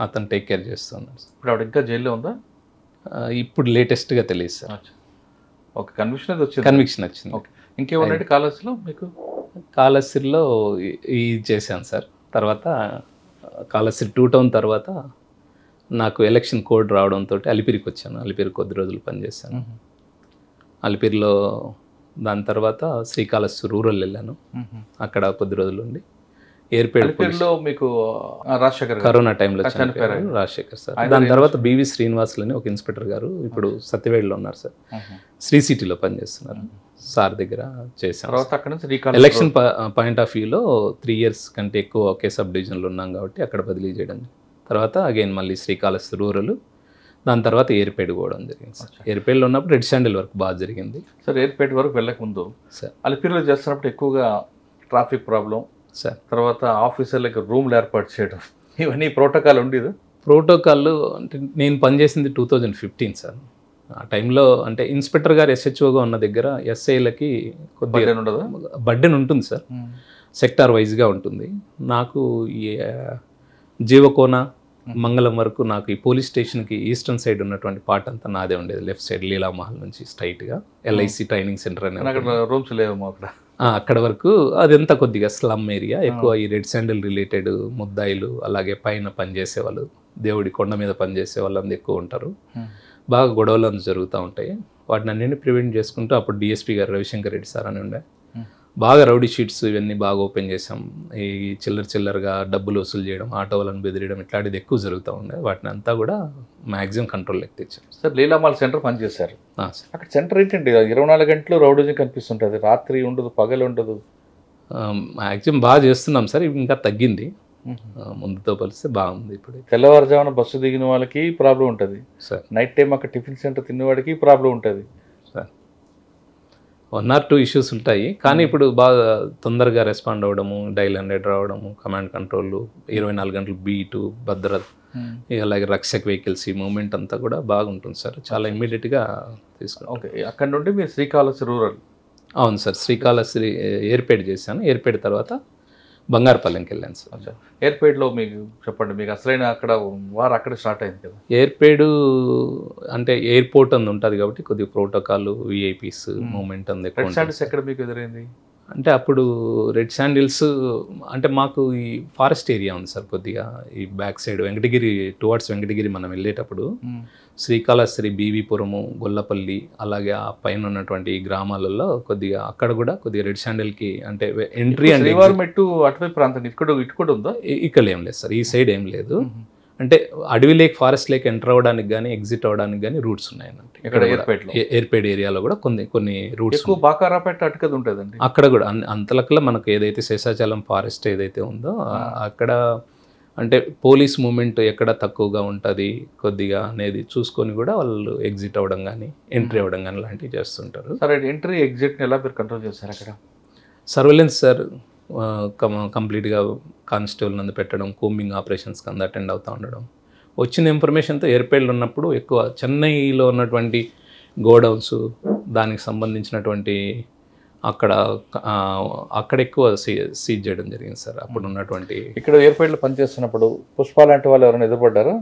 అతను టేక్ కేర్ చేస్తున్నారు. ఇప్పుడు ఆవిడ ఇంకా జైల్లో ఉందా? ఇప్పుడు లేటెస్ట్గా తెలియదు సార్. ఓకే, కన్విక్షన్ వచ్చింది. ఓకే, ఇంకేమన్నాడు కాళహస్తిలో మీకు? కాళహస్తిలో ఇది చేశాను సార్. తర్వాత కాళహస్తి 2 టౌన్ తర్వాత నాకు ఎలక్షన్ కోడ్ రావడంతో అలిపిరికి వచ్చాను. అలిపిరి కొద్ది రోజులు పనిచేశాను. అలిపిరిలో దాని తర్వాత శ్రీకాళహస్తి రూరల్ వెళ్ళాను, అక్కడ కొద్ది రోజులు ఉండి. ఎయిర్పేడ్లో మీకు రాజశేఖర్ కరోనా టైంలో చనిపోయారు రాజశేఖర్ సార్. దాని తర్వాత బివి శ్రీనివాసులని ఒక ఇన్స్పెక్టర్ గారు ఇప్పుడు సత్యవేడ్లో ఉన్నారు సార్, శ్రీ సిటీలో పనిచేస్తున్నారు. సార్ దగ్గర చేశాను. ఎలక్షన్ పాయింట్ ఆఫ్ వ్యూలో 3 years కంటే ఎక్కువ ఒకే సబ్ డివిజన్లో ఉన్నాం కాబట్టి అక్కడ బదిలీ చేయడం. తర్వాత అగైన్ మళ్ళీ శ్రీకాళహస్తి రూరల్, దాని తర్వాత ఎయిర్పేడ్ పోవడం జరిగింది సార్. ఎయిర్పేడ్లో ఉన్నప్పుడు రెడ్ శాండిల్ వర్క్ బాగా జరిగింది సార్. ఎయిర్పేడ్ వరకు వెళ్ళకముందు సార్ అలిపిరిలో చేస్తున్నప్పుడు ఎక్కువగా ట్రాఫిక్ ప్రాబ్లం సార్, తర్వాత ఆఫీసర్లకు రూమ్లు ఏర్పాటు చేయడం, ఇవన్నీ ప్రోటోకాల్ ఉండేది. ప్రోటోకాల్ అంటే నేను పనిచేసింది 2015 సార్. ఆ టైంలో అంటే ఇన్స్పెక్టర్ గారు SHOగా ఉన్న దగ్గర ఎస్ఐలకి కొద్దిగా బర్డెన్ ఉంటుంది సార్, సెక్టార్ వైజ్గా ఉంటుంది. నాకు ఈ జీవకోన మంగళం వరకు నాకు ఈ పోలీస్ స్టేషన్కి ఈస్టర్న్ సైడ్ ఉన్నటువంటి పార్ట్ అంతా నాదే ఉండేది. లెఫ్ట్ సైడ్ లీలామహల్ నుంచి స్ట్రైట్గా LIC ట్రైనింగ్ సెంటర్ అనే రూమ్స్ లేవు అక్కడ. అక్కడ వరకు అదంతా కొద్దిగా స్లమ్ ఏరియా, ఎక్కువ ఈ రెడ్ శాండిల్ రిలేటెడ్ ముద్దాయిలు, అలాగే పైన పనిచేసేవాళ్ళు, దేవుడి కొండ మీద పనిచేసే వాళ్ళందరూ ఎక్కువ ఉంటారు. బాగా గొడవలు అంతా జరుగుతూ ఉంటాయి. వాటిని అన్నింటినీ ప్రివెంట్ చేసుకుంటూ అప్పుడు DSP గారు రవిశంకర్ రెడ్డి సార్ అని ఉండే, బాగా రౌడీ షీట్స్ ఇవన్నీ బాగా ఓపెన్ చేసాం. ఈ చిల్లరగా డబ్బులు వసూలు చేయడం, ఆటో వాళ్ళని బెదిరియడం, ఇట్లాంటిది ఎక్కువ జరుగుతూ ఉండే. వాటిని అంతా కూడా మ్యాక్సిమం కంట్రోల్లోకి తెచ్చాం సార్. లీలామాల్ సెంటర్ పనిచేశారు అక్కడ. సెంటర్ ఏంటండి 24 గంటలు రౌడీజం కనిపిస్తుంటుంది, రాత్రి ఉండదు, పగలు ఉండదు. మ్యాక్సిమం బాగా చేస్తున్నాం సార్, ఇంకా తగ్గింది, ముందుతో పోలిస్తే బాగుంది. ఇప్పుడు తెల్లవారుజామున బస్సు దిగిన వాళ్ళకి ప్రాబ్లం ఉంటుంది సార్, నైట్ టైం అక్కడ టిఫిన్ సెంటర్ తినేవాడికి ప్రాబ్లం ఉంటుంది సార్. 1 or 2 ఇష్యూస్ ఉంటాయి, కానీ ఇప్పుడు బాగా తొందరగా రెస్పాండ్ అవ్వడము, డైల్ 100 రావడము, కమాండ్ కంట్రోల్, 24 గంటలు బీటు, భద్రత, అలాగే రక్షక్ వెహికల్స్, ఈ మూవ్మెంట్ అంతా కూడా బాగుంటుంది సార్. చాలా ఇమ్మీడియట్గా తీసుకుంటాం. ఓకే, అక్కడ నుండి మీరు శ్రీకాళహస్తి రూరల్? అవును సార్, శ్రీకాళహస్తి ఎయిర్పేడ్ చేశాను. ఎయిర్పేడ్ తర్వాత బంగారుపల్లెంకి వెళ్ళాను సార్. ఎయిర్పేడ్లో మీకు చెప్పండి, మీకు అసలైన అక్కడ వారు అక్కడ స్టార్ట్ అయింది కదా. ఎయిర్పేడు అంటే ఎయిర్పోర్ట్ అందు ఉంటుంది కాబట్టి కొద్దిగా ప్రోటోకాల్, VIPs మూమెంట్ అంది ఎక్కువ. ఎక్కడ మీకు ఎదురైంది అంటే అప్పుడు రెడ్ శాండిల్స్ అంటే మాకు ఈ ఫారెస్ట్ ఏరియా ఉంది సార్, కొద్దిగా ఈ back side Venkatagiri towards Venkatagiri మనం వెళ్ళేటప్పుడు శ్రీకాళహస్తి, బీవీపురము, గొల్లపల్లి, అలాగే ఆ పైన ఉన్నటువంటి గ్రామాలలో కొద్దిగా అక్కడ కూడా కొద్దిగా రెడ్ శాండిల్కి అంటే ఎంట్రీ అంటే అటువైపు ప్రాంతం ఇటు కూడా ఉందా? ఇక్కడ ఏం లేదు సార్, ఈ సైడ్ ఏం లేదు. అంటే అడవి లేక్, ఫారెస్ట్ లేక్ ఎంటర్ అవ్వడానికి కానీ ఎగ్జిట్ అవ్వడానికి కానీ రూట్స్ ఉన్నాయన్నట్టు. ఇక్కడ ఎయిర్పేడ్ ఏరియాలో కూడా కొన్ని రూట్స్. బాకారాపేట అటుకది ఉంటుందండి అక్కడ కూడా. అంతలకల్లా మనకు ఏదైతే శేషాచలం ఫారెస్ట్ ఏదైతే ఉందో అక్కడ అంటే పోలీస్ మూమెంట్ ఎక్కడ తక్కువగా ఉంటుంది కొద్దిగా అనేది చూసుకొని కూడా వాళ్ళు ఎగ్జిట్ అవ్వడం కానీ ఎంట్రీ అవ్వడం కానీ లాంటివి చేస్తుంటారు. సరే, ఎంట్రీ ఎగ్జిట్ని ఎలా మీరు కంట్రోల్ చేస్తారు అక్కడ? సర్వేలెన్స్ సార్, కంప్లీట్గా కానిస్టేబుల్ నందు పెట్టడం, కూంబింగ్ ఆపరేషన్స్కి అందు అటెండ్ అవుతూ ఉండడం. వచ్చిన ఇన్ఫర్మేషన్తో ఎయిర్పేడ్లో ఉన్నప్పుడు ఎక్కువ చెన్నైలో ఉన్నటువంటి గోడౌన్స్, దానికి సంబంధించినటువంటి అక్కడ ఎక్కువ సీజ్ చేయడం జరిగింది సార్. అప్పుడు ఉన్నటువంటి ఇక్కడ ఎయిర్పేడ్లో పనిచేస్తున్నప్పుడు పుష్ప లాంటి వాళ్ళు ఎవరైనా ఎదురుపడ్డారా?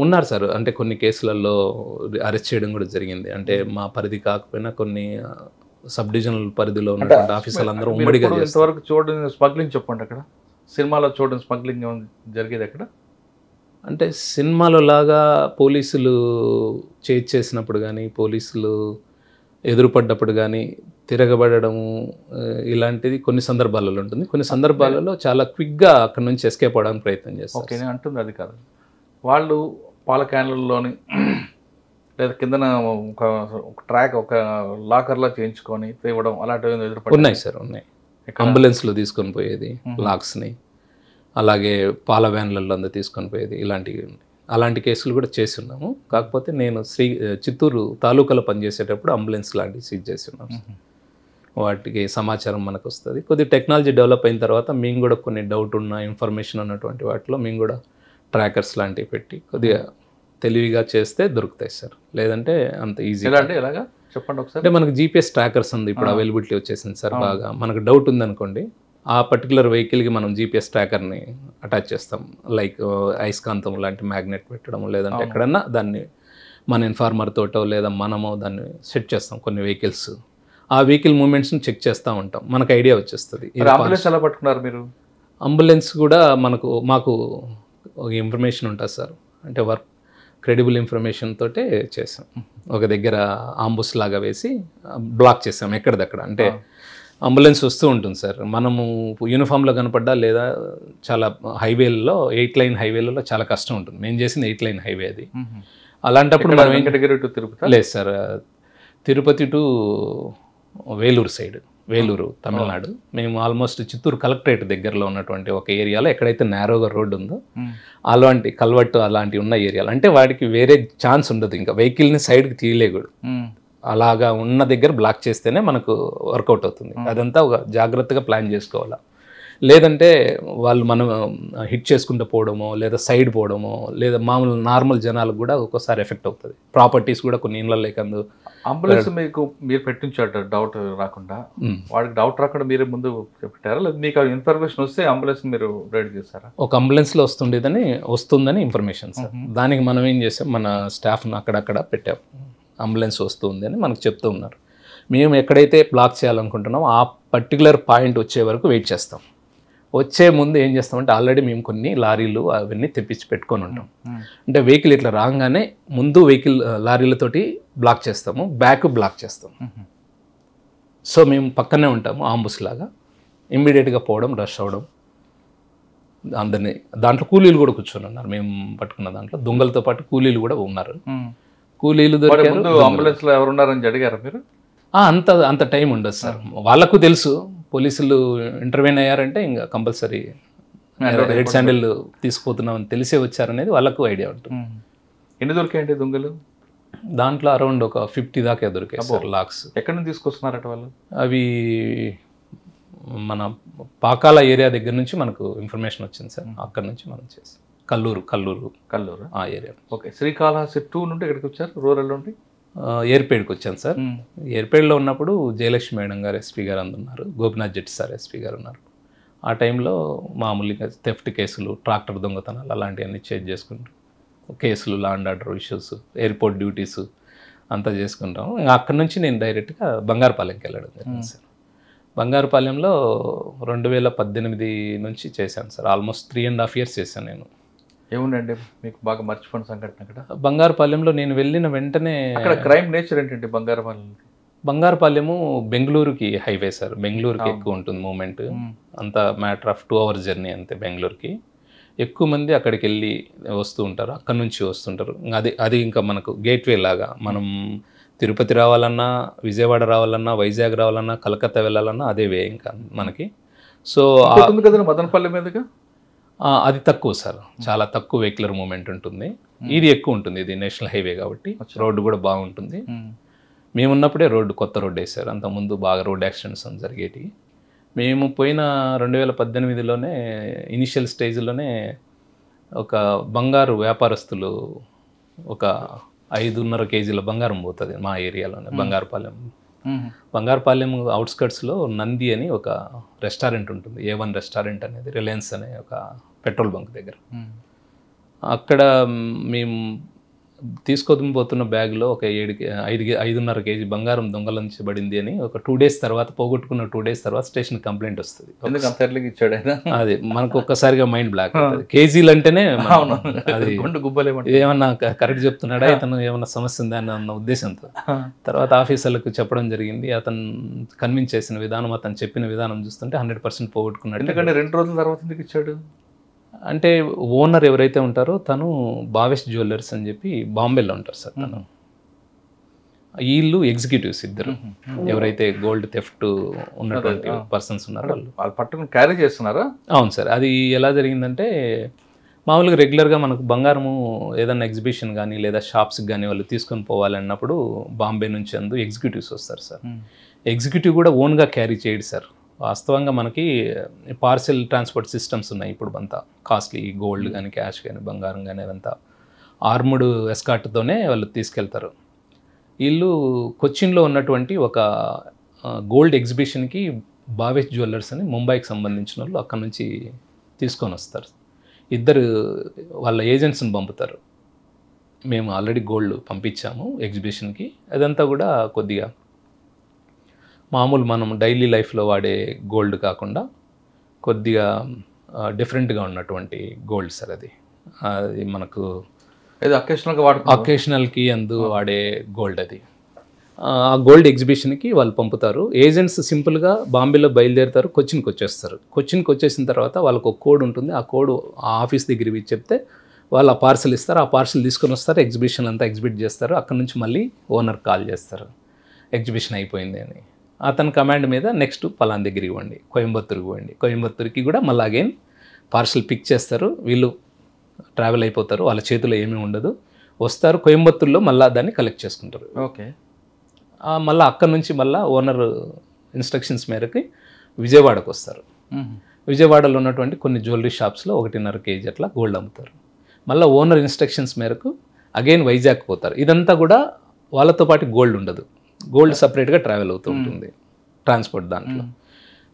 ఉన్నారు సార్, అంటే కొన్ని కేసులలో అరెస్ట్ చేయడం కూడా జరిగింది. అంటే మా పరిధి కాకపోయినా కొన్ని సబ్ డివిజనల్ పరిధిలో ఉన్నటువంటి ఆఫీసర్లు అందరూ ఉమ్మడిగా. ఇంతవరకు చూడండి స్మగ్లింగ్ చెప్పండి, అక్కడ సినిమాలో చూడండి స్మగ్లింగ్ జరిగేది అక్కడ? అంటే సినిమాలో లాగా పోలీసులు చేసినప్పుడు కానీ, పోలీసులు ఎదురుపడ్డప్పుడు కానీ తిరగబడము ఇలాంటిది కొన్ని సందర్భాలలో ఉంటుంది. కొన్ని సందర్భాలలో చాలా క్విక్గా అక్కడ నుంచి ఎస్కేప్ అవడానికి ప్రయత్నం చేస్తారు. ఓకే, నేను అంటుంది అది కాదు. వాళ్ళు పాల క్యాన్లలోని లేదా కిందన ఒక ట్రాక్ ఒక లాకర్లా చేయించుకొని తేవడం అలాంటివి ఎదురుపడి ఉన్నాయి సార్, ఉన్నాయి. అంబులెన్స్లో తీసుకొని పోయేది లాక్స్ని, అలాగే పాల వ్యాన్లలో అందరూ తీసుకొని పోయేది, ఇలాంటివి ఉన్నాయి. అలాంటి కేసులు కూడా చేసి ఉన్నాము. కాకపోతే నేను చిత్తూరు తాలూకాలో పనిచేసేటప్పుడు అంబులెన్స్ లాంటివి సీజ్ చేసి ఉన్నాము. వాటికి సమాచారం మనకు వస్తుంది. కొద్దిగా టెక్నాలజీ డెవలప్ అయిన తర్వాత మేము కూడా కొన్ని డౌట్ ఉన్న ఇన్ఫర్మేషన్ ఉన్నటువంటి వాటిలో మేము కూడా ట్రాకర్స్ లాంటివి పెట్టి కొద్దిగా తెలివిగా చేస్తే దొరుకుతాయి సార్. లేదంటే అంత ఈజీ అంటే ఎలాగా చెప్పండి ఒకసారి. అంటే మనకు జీపీఎస్ ట్రాకర్స్ ఉంది ఇప్పుడు అవైలబిలిటీ వచ్చేసింది సార్. బాగా మనకు డౌట్ ఉందనుకోండి, ఆ పర్టికులర్ వెహికల్కి మనం జీపీఎస్ ట్రాకర్ని అటాచ్ చేస్తాం. లైక్ అయస్కాంతం లాంటి మ్యాగ్నెట్ పెట్టడం, లేదంటే ఎక్కడన్నా దాన్ని మన ఇన్ఫార్మర్ తోటో లేదా మనమో దాన్ని సెట్ చేస్తాం. కొన్ని వెహికల్స్ ఆ వెహికల్ మూమెంట్స్ని చెక్ చేస్తూ ఉంటాం, మనకు ఐడియా వచ్చేస్తుంది. అంబులెన్స్ ఎలా పట్టుకున్నారు మీరు? అంబులెన్స్ కూడా మాకు ఒక ఇన్ఫర్మేషన్ ఉంటుంది సార్. అంటే వర్క్ క్రెడిబుల్ ఇన్ఫర్మేషన్ తోటే చేసాం. ఒక దగ్గర ఆంబుస్ లాగా వేసి బ్లాక్ చేసాం ఎక్కడిదక్కడ. అంటే అంబులెన్స్ వస్తూ ఉంటుంది సార్, మనము యూనిఫామ్లో కనపడ్డా లేదా చాలా హైవేలలో 8 లైన్ హైవేలలో చాలా కష్టం ఉంటుంది. మేము చేసిన 8 లైన్ హైవే అది. అలాంటప్పుడు మనం లేదు sir, Tirupati to Vellore side, Vellore Tamil Nadu. మేము ఆల్మోస్ట్ చిత్తూరు కలెక్టరేట్ దగ్గరలో ఉన్నటువంటి ఒక ఏరియాలో ఎక్కడైతే నేరోగా రోడ్డు ఉందో అలాంటి కల్వట్టు అలాంటివి ఉన్న ఏరియాలు, అంటే వాడికి వేరే ఛాన్స్ ఉండదు, ఇంకా వెహికల్ని సైడ్కి తీయలేకూడదు. అలాగా ఉన్న దగ్గర బ్లాక్ చేస్తేనే మనకు వర్కౌట్ అవుతుంది. అదంతా ఒక జాగ్రత్తగా ప్లాన్ చేసుకోవాలా. లేదంటే వాళ్ళు మనం హిట్ చేసుకుంటూ పోవడమో లేదా సైడ్ పోవడమో లేదా మామూలు నార్మల్ జనాలకు కూడా ఒక్కోసారి ఎఫెక్ట్ అవుతుంది. ప్రాపర్టీస్ కూడా కొన్ని ఇళ్ళ లేకందు. అంబులెన్స్ మీరు పెట్టించాడు డౌట్ రాకుండా, వాడికి డౌట్ రాకుండా మీరే ముందు పెట్టారా లేదా మీకు ఇన్ఫర్మేషన్ వస్తే అంబులెన్స్ మీరు రెడీ చేస్తారా? ఒక అంబులెన్స్లో వస్తుందని ఇన్ఫర్మేషన్ సార్. దానికి మనం ఏం చేసాం, మన స్టాఫ్ను అక్కడక్కడ పెట్టాం. అంబులెన్స్ వస్తుంది అని మనకు చెప్తూ ఉన్నారు. మేము ఎక్కడైతే బ్లాక్ చేయాలనుకుంటున్నామో ఆ పర్టికులర్ పాయింట్ వచ్చే వరకు వెయిట్ చేస్తాం. వచ్చే ముందు ఏం చేస్తామంటే ఆల్రెడీ మేము కొన్ని లారీలు అవన్నీ తెప్పించి పెట్టుకొని ఉంటాం. అంటే వెహికల్ ఇట్లా రాగానే ముందు వెహికల్ లారీలతోటి బ్లాక్ చేస్తాము, బ్యాక్ బ్లాక్ చేస్తాము. సో మేము పక్కనే ఉంటాము ఆంబుస్ లాగా. ఇమ్మీడియట్గా పోవడం, రష్ అవ్వడం, అందరినీ దాంట్లో కూలీలు కూడా కూర్చొని ఉన్నారు. మేము పట్టుకున్న దాంట్లో దొంగలతో పాటు కూలీలు కూడా ఉన్నారు. కూలీలు దొరికారు. అంబులెన్స్లో ఎవరున్నారని అడిగారా మీరు? అంత టైం ఉండదు సార్. వాళ్ళకు తెలుసు పోలీసులు ఇంటర్వ్యూన్ అయ్యారంటే ఇంకా కంపల్సరీ రెడ్ శాండిల్ తీసుకుపోతున్నామని తెలిసే వచ్చారనేది వాళ్ళకు ఐడియా ఉంటుంది. ఎన్ని దొరికాయండి దొంగలు? దాంట్లో అరౌండ్ ఒక 50 దాకా దొరికాయి సార్ లాక్స్. ఎక్కడి నుంచి తీసుకొస్తున్నారట వాళ్ళు? అవి మన పాకాల ఏరియా దగ్గర నుంచి మనకు ఇన్ఫర్మేషన్ వచ్చింది సార్. అక్కడ నుంచి మనం చేసాం. కల్లూరు ఆ ఏరియా. ఓకే, శ్రీకాళహస్తి 2 నుండి ఎక్కడికి వచ్చారు? రూరల్ నుండి ఏర్పేడ్కి వచ్చాను సార్. ఏర్పేడ్లో ఉన్నప్పుడు జయలక్ష్మి మేడం గారు ఎస్పీ గారు అందున్నారు, గోపినాథ్ జెట్టి సార్ ఎస్పీ గారు ఉన్నారు. ఆ టైంలో మామూలుగా థెఫ్ట్ కేసులు, ట్రాక్టర్ దొంగతనాలు అలాంటివన్నీ చేంజ్ చేసుకుంటాం. కేసులు, law and order issues, airport duties అంతా చేసుకుంటాం. అక్కడి నుంచి నేను డైరెక్ట్గా బంగారుపాలెంకి వెళ్ళడం జరిగింది సార్. బంగారుపాలెంలో 2018 నుంచి చేశాను సార్. ఆల్మోస్ట్ 3.5 years చేశాను నేను. ఏముండండి మీకు బాగా మర్చిపోయిన సంఘటన అక్కడ? బంగారుపాలెంలో నేను వెళ్ళిన వెంటనే అక్కడ క్రైమ్ నేచర్ ఏంటంటే బంగారుపాలెము బెంగళూరుకి హైవే సార్. బెంగళూరుకి ఎక్కువ ఉంటుంది మూమెంట్. అంత మ్యాటర్ ఆఫ్ 2 hours జర్నీ అంతే. బెంగళూరుకి ఎక్కువ మంది అక్కడికి వెళ్ళి వస్తూ ఉంటారు, అక్కడి నుంచి వస్తుంటారు. అది ఇంకా మనకు గేట్వే లాగా. మనం తిరుపతి రావాలన్నా, విజయవాడ రావాలన్నా, వైజాగ్ రావాలన్నా, కలకత్తా వెళ్ళాలన్నా అదే వే ఇంకా మనకి. సో కదా మదనపల్లి మీదుగా అది తక్కువ సార్, చాలా తక్కువ వెహికులర్ మూమెంట్ ఉంటుంది. ఇది ఎక్కువ ఉంటుంది. ఇది నేషనల్ హైవే కాబట్టి రోడ్డు కూడా బాగుంటుంది. మేమున్నప్పుడే కొత్త రోడ్డు వేశారు. అంతకుముందు బాగా రోడ్ యాక్సిడెంట్స్ జరిగేటివి. మేము పోయిన 2018లోనే ఇనిషియల్ స్టేజ్లోనే ఒక బంగారు వ్యాపారస్తులు ఒక 5.5 kg బంగారం పోతుంది మా ఏరియాలోనే. బంగారుపాలెం అవుట్స్కట్స్లో నంది అని ఒక రెస్టారెంట్ ఉంటుంది, A1 రెస్టారెంట్ అనేది, రిలయన్స్ అనే ఒక పెట్రోల్ బంక్ దగ్గర. అక్కడ మేము తీసుకోపోతున్న బ్యాగ్లో ఒక 5.5 కేజీ బంగారం దొంగలించబడింది అని ఒక 2 days తర్వాత, పోగొట్టుకున్న 2 days తర్వాత స్టేషన్ కంప్లైంట్ వస్తుంది. ఎందుకు అంత ఎర్లీగా ఇచ్చాడు ఆయన? అది మనకు ఒక్కసారిగా మైండ్ బ్లాక్ అవుతుంది. కేజీలు అంటేనే అది ఏమన్నా కరెక్ట్ చెప్తున్నాడా, ఇతను ఏమన్నా సమస్య ఉందా అన్న ఉద్దేశంతో తర్వాత ఆఫీసర్లకు చెప్పడం జరిగింది. అతను కన్విన్స్ చేసిన విధానం, అతను చెప్పిన విధానం చూస్తుంటే 100% పోగొట్టుకున్నాడు. ఎందుకంటే 2 రోజుల తర్వాత ఎందుకు ఇచ్చాడు అంటే ఓనర్ ఎవరైతే ఉంటారో తను భావేష్ జ్యువెలర్స్ అని చెప్పి బాంబేలో ఉంటారు సార్. తను వీళ్ళు ఎగ్జిక్యూటివ్స్ ఇద్దరు, ఎవరైతే గోల్డ్ థెఫ్ట్ ఉన్నటువంటి పర్సన్స్ ఉన్నారో వాళ్ళు పట్టుకుని క్యారీ చేస్తున్నారా? అవును సార్. అది ఎలా జరిగిందంటే మామూలుగా రెగ్యులర్గా మనకు బంగారము ఏదైనా ఎగ్జిబిషన్ కానీ లేదా షాప్స్కి కానీ వాళ్ళు తీసుకొని పోవాలన్నప్పుడు బాంబే నుంచి ఎగ్జిక్యూటివ్స్ వస్తారు సార్. ఎగ్జిక్యూటివ్ కూడా ఓన్గా క్యారీ చేయడు సార్. వాస్తవంగా మనకి పార్సెల్ ట్రాన్స్పోర్ట్ సిస్టమ్స్ ఉన్నాయి ఇప్పుడు. అంతా కాస్ట్లీ గోల్డ్ కానీ క్యాష్ కానీ బంగారం కానీ అదంతా ఆర్ముడ్ ఎస్కార్ట్తోనే వాళ్ళు తీసుకెళ్తారు. వీళ్ళు కొచ్చిన్లో ఉన్నటువంటి ఒక గోల్డ్ ఎగ్జిబిషన్కి భావేష్ జ్యువెలర్స్ అని ముంబైకి సంబంధించిన వాళ్ళు అక్కడ నుంచి తీసుకొని వస్తారు. ఇద్దరు వాళ్ళ ఏజెంట్స్ని పంపుతారు. మేము ఆల్రెడీ గోల్డ్ పంపించాము ఎగ్జిబిషన్కి, అదంతా కూడా కొద్దిగా మామూలు మనం డైలీ లైఫ్లో వాడే గోల్డ్ కాకుండా కొద్దిగా డిఫరెంట్గా ఉన్నటువంటి గోల్డ్ సార్. అది మనకు ఏదో అకేషనల్కి వాడే గోల్డ్. అది ఆ గోల్డ్ ఎగ్జిబిషన్కి వాళ్ళు పంపుతారు. ఏజెంట్స్ సింపుల్గా బాంబేలో బయలుదేరుతారు, కొచ్చిన్కి వచ్చేస్తారు. కొచ్చిన్కి వచ్చేసిన తర్వాత వాళ్ళకు ఒక కోడ్ ఉంటుంది. ఆ కోడ్ ఆ ఆఫీస్ దగ్గర ఇచ్చి చెప్తే వాళ్ళు ఆ పార్సల్ ఇస్తారు. ఆ పార్సల్ తీసుకొని వస్తారు, ఎగ్జిబిషన్ అంతా ఎగ్జిబిట్ చేస్తారు. అక్కడ నుంచి మళ్ళీ ఓనర్ కాల్ చేస్తారు ఎగ్జిబిషన్ అయిపోయింది అని. అతని కమాండ్ మీద నెక్స్ట్ పలాన్ దగ్గరికి ఇవ్వండి, కోయంబత్తూరుకి ఇవ్వండి. కోయంబత్తూరుకి కూడా మళ్ళీ అగైన్ పార్సల్ పిక్ చేస్తారు. వీళ్ళు ట్రావెల్ అయిపోతారు, వాళ్ళ చేతిలో ఏమీ ఉండదు. వస్తారు కోయంబత్తూరులో మళ్ళీ దాన్ని కలెక్ట్ చేసుకుంటారు. ఓకే. మళ్ళీ అక్కడ నుంచి మళ్ళీ ఓనర్ ఇన్స్ట్రక్షన్స్ మేరకు విజయవాడకు వస్తారు. విజయవాడలో ఉన్నటువంటి కొన్ని జ్యువెలరీ షాప్స్లో 1.5 kg అట్లా గోల్డ్ అమ్ముతారు. మళ్ళీ ఓనర్ ఇన్స్ట్రక్షన్స్ మేరకు అగైన్ వైజాగ్ పోతారు. ఇదంతా కూడా వాళ్ళతో పాటు గోల్డ్ ఉండదు, గోల్డ్ సపరేట్గా ట్రావెల్ అవుతూ ఉంటుంది ట్రాన్స్పోర్ట్ దాంట్లో.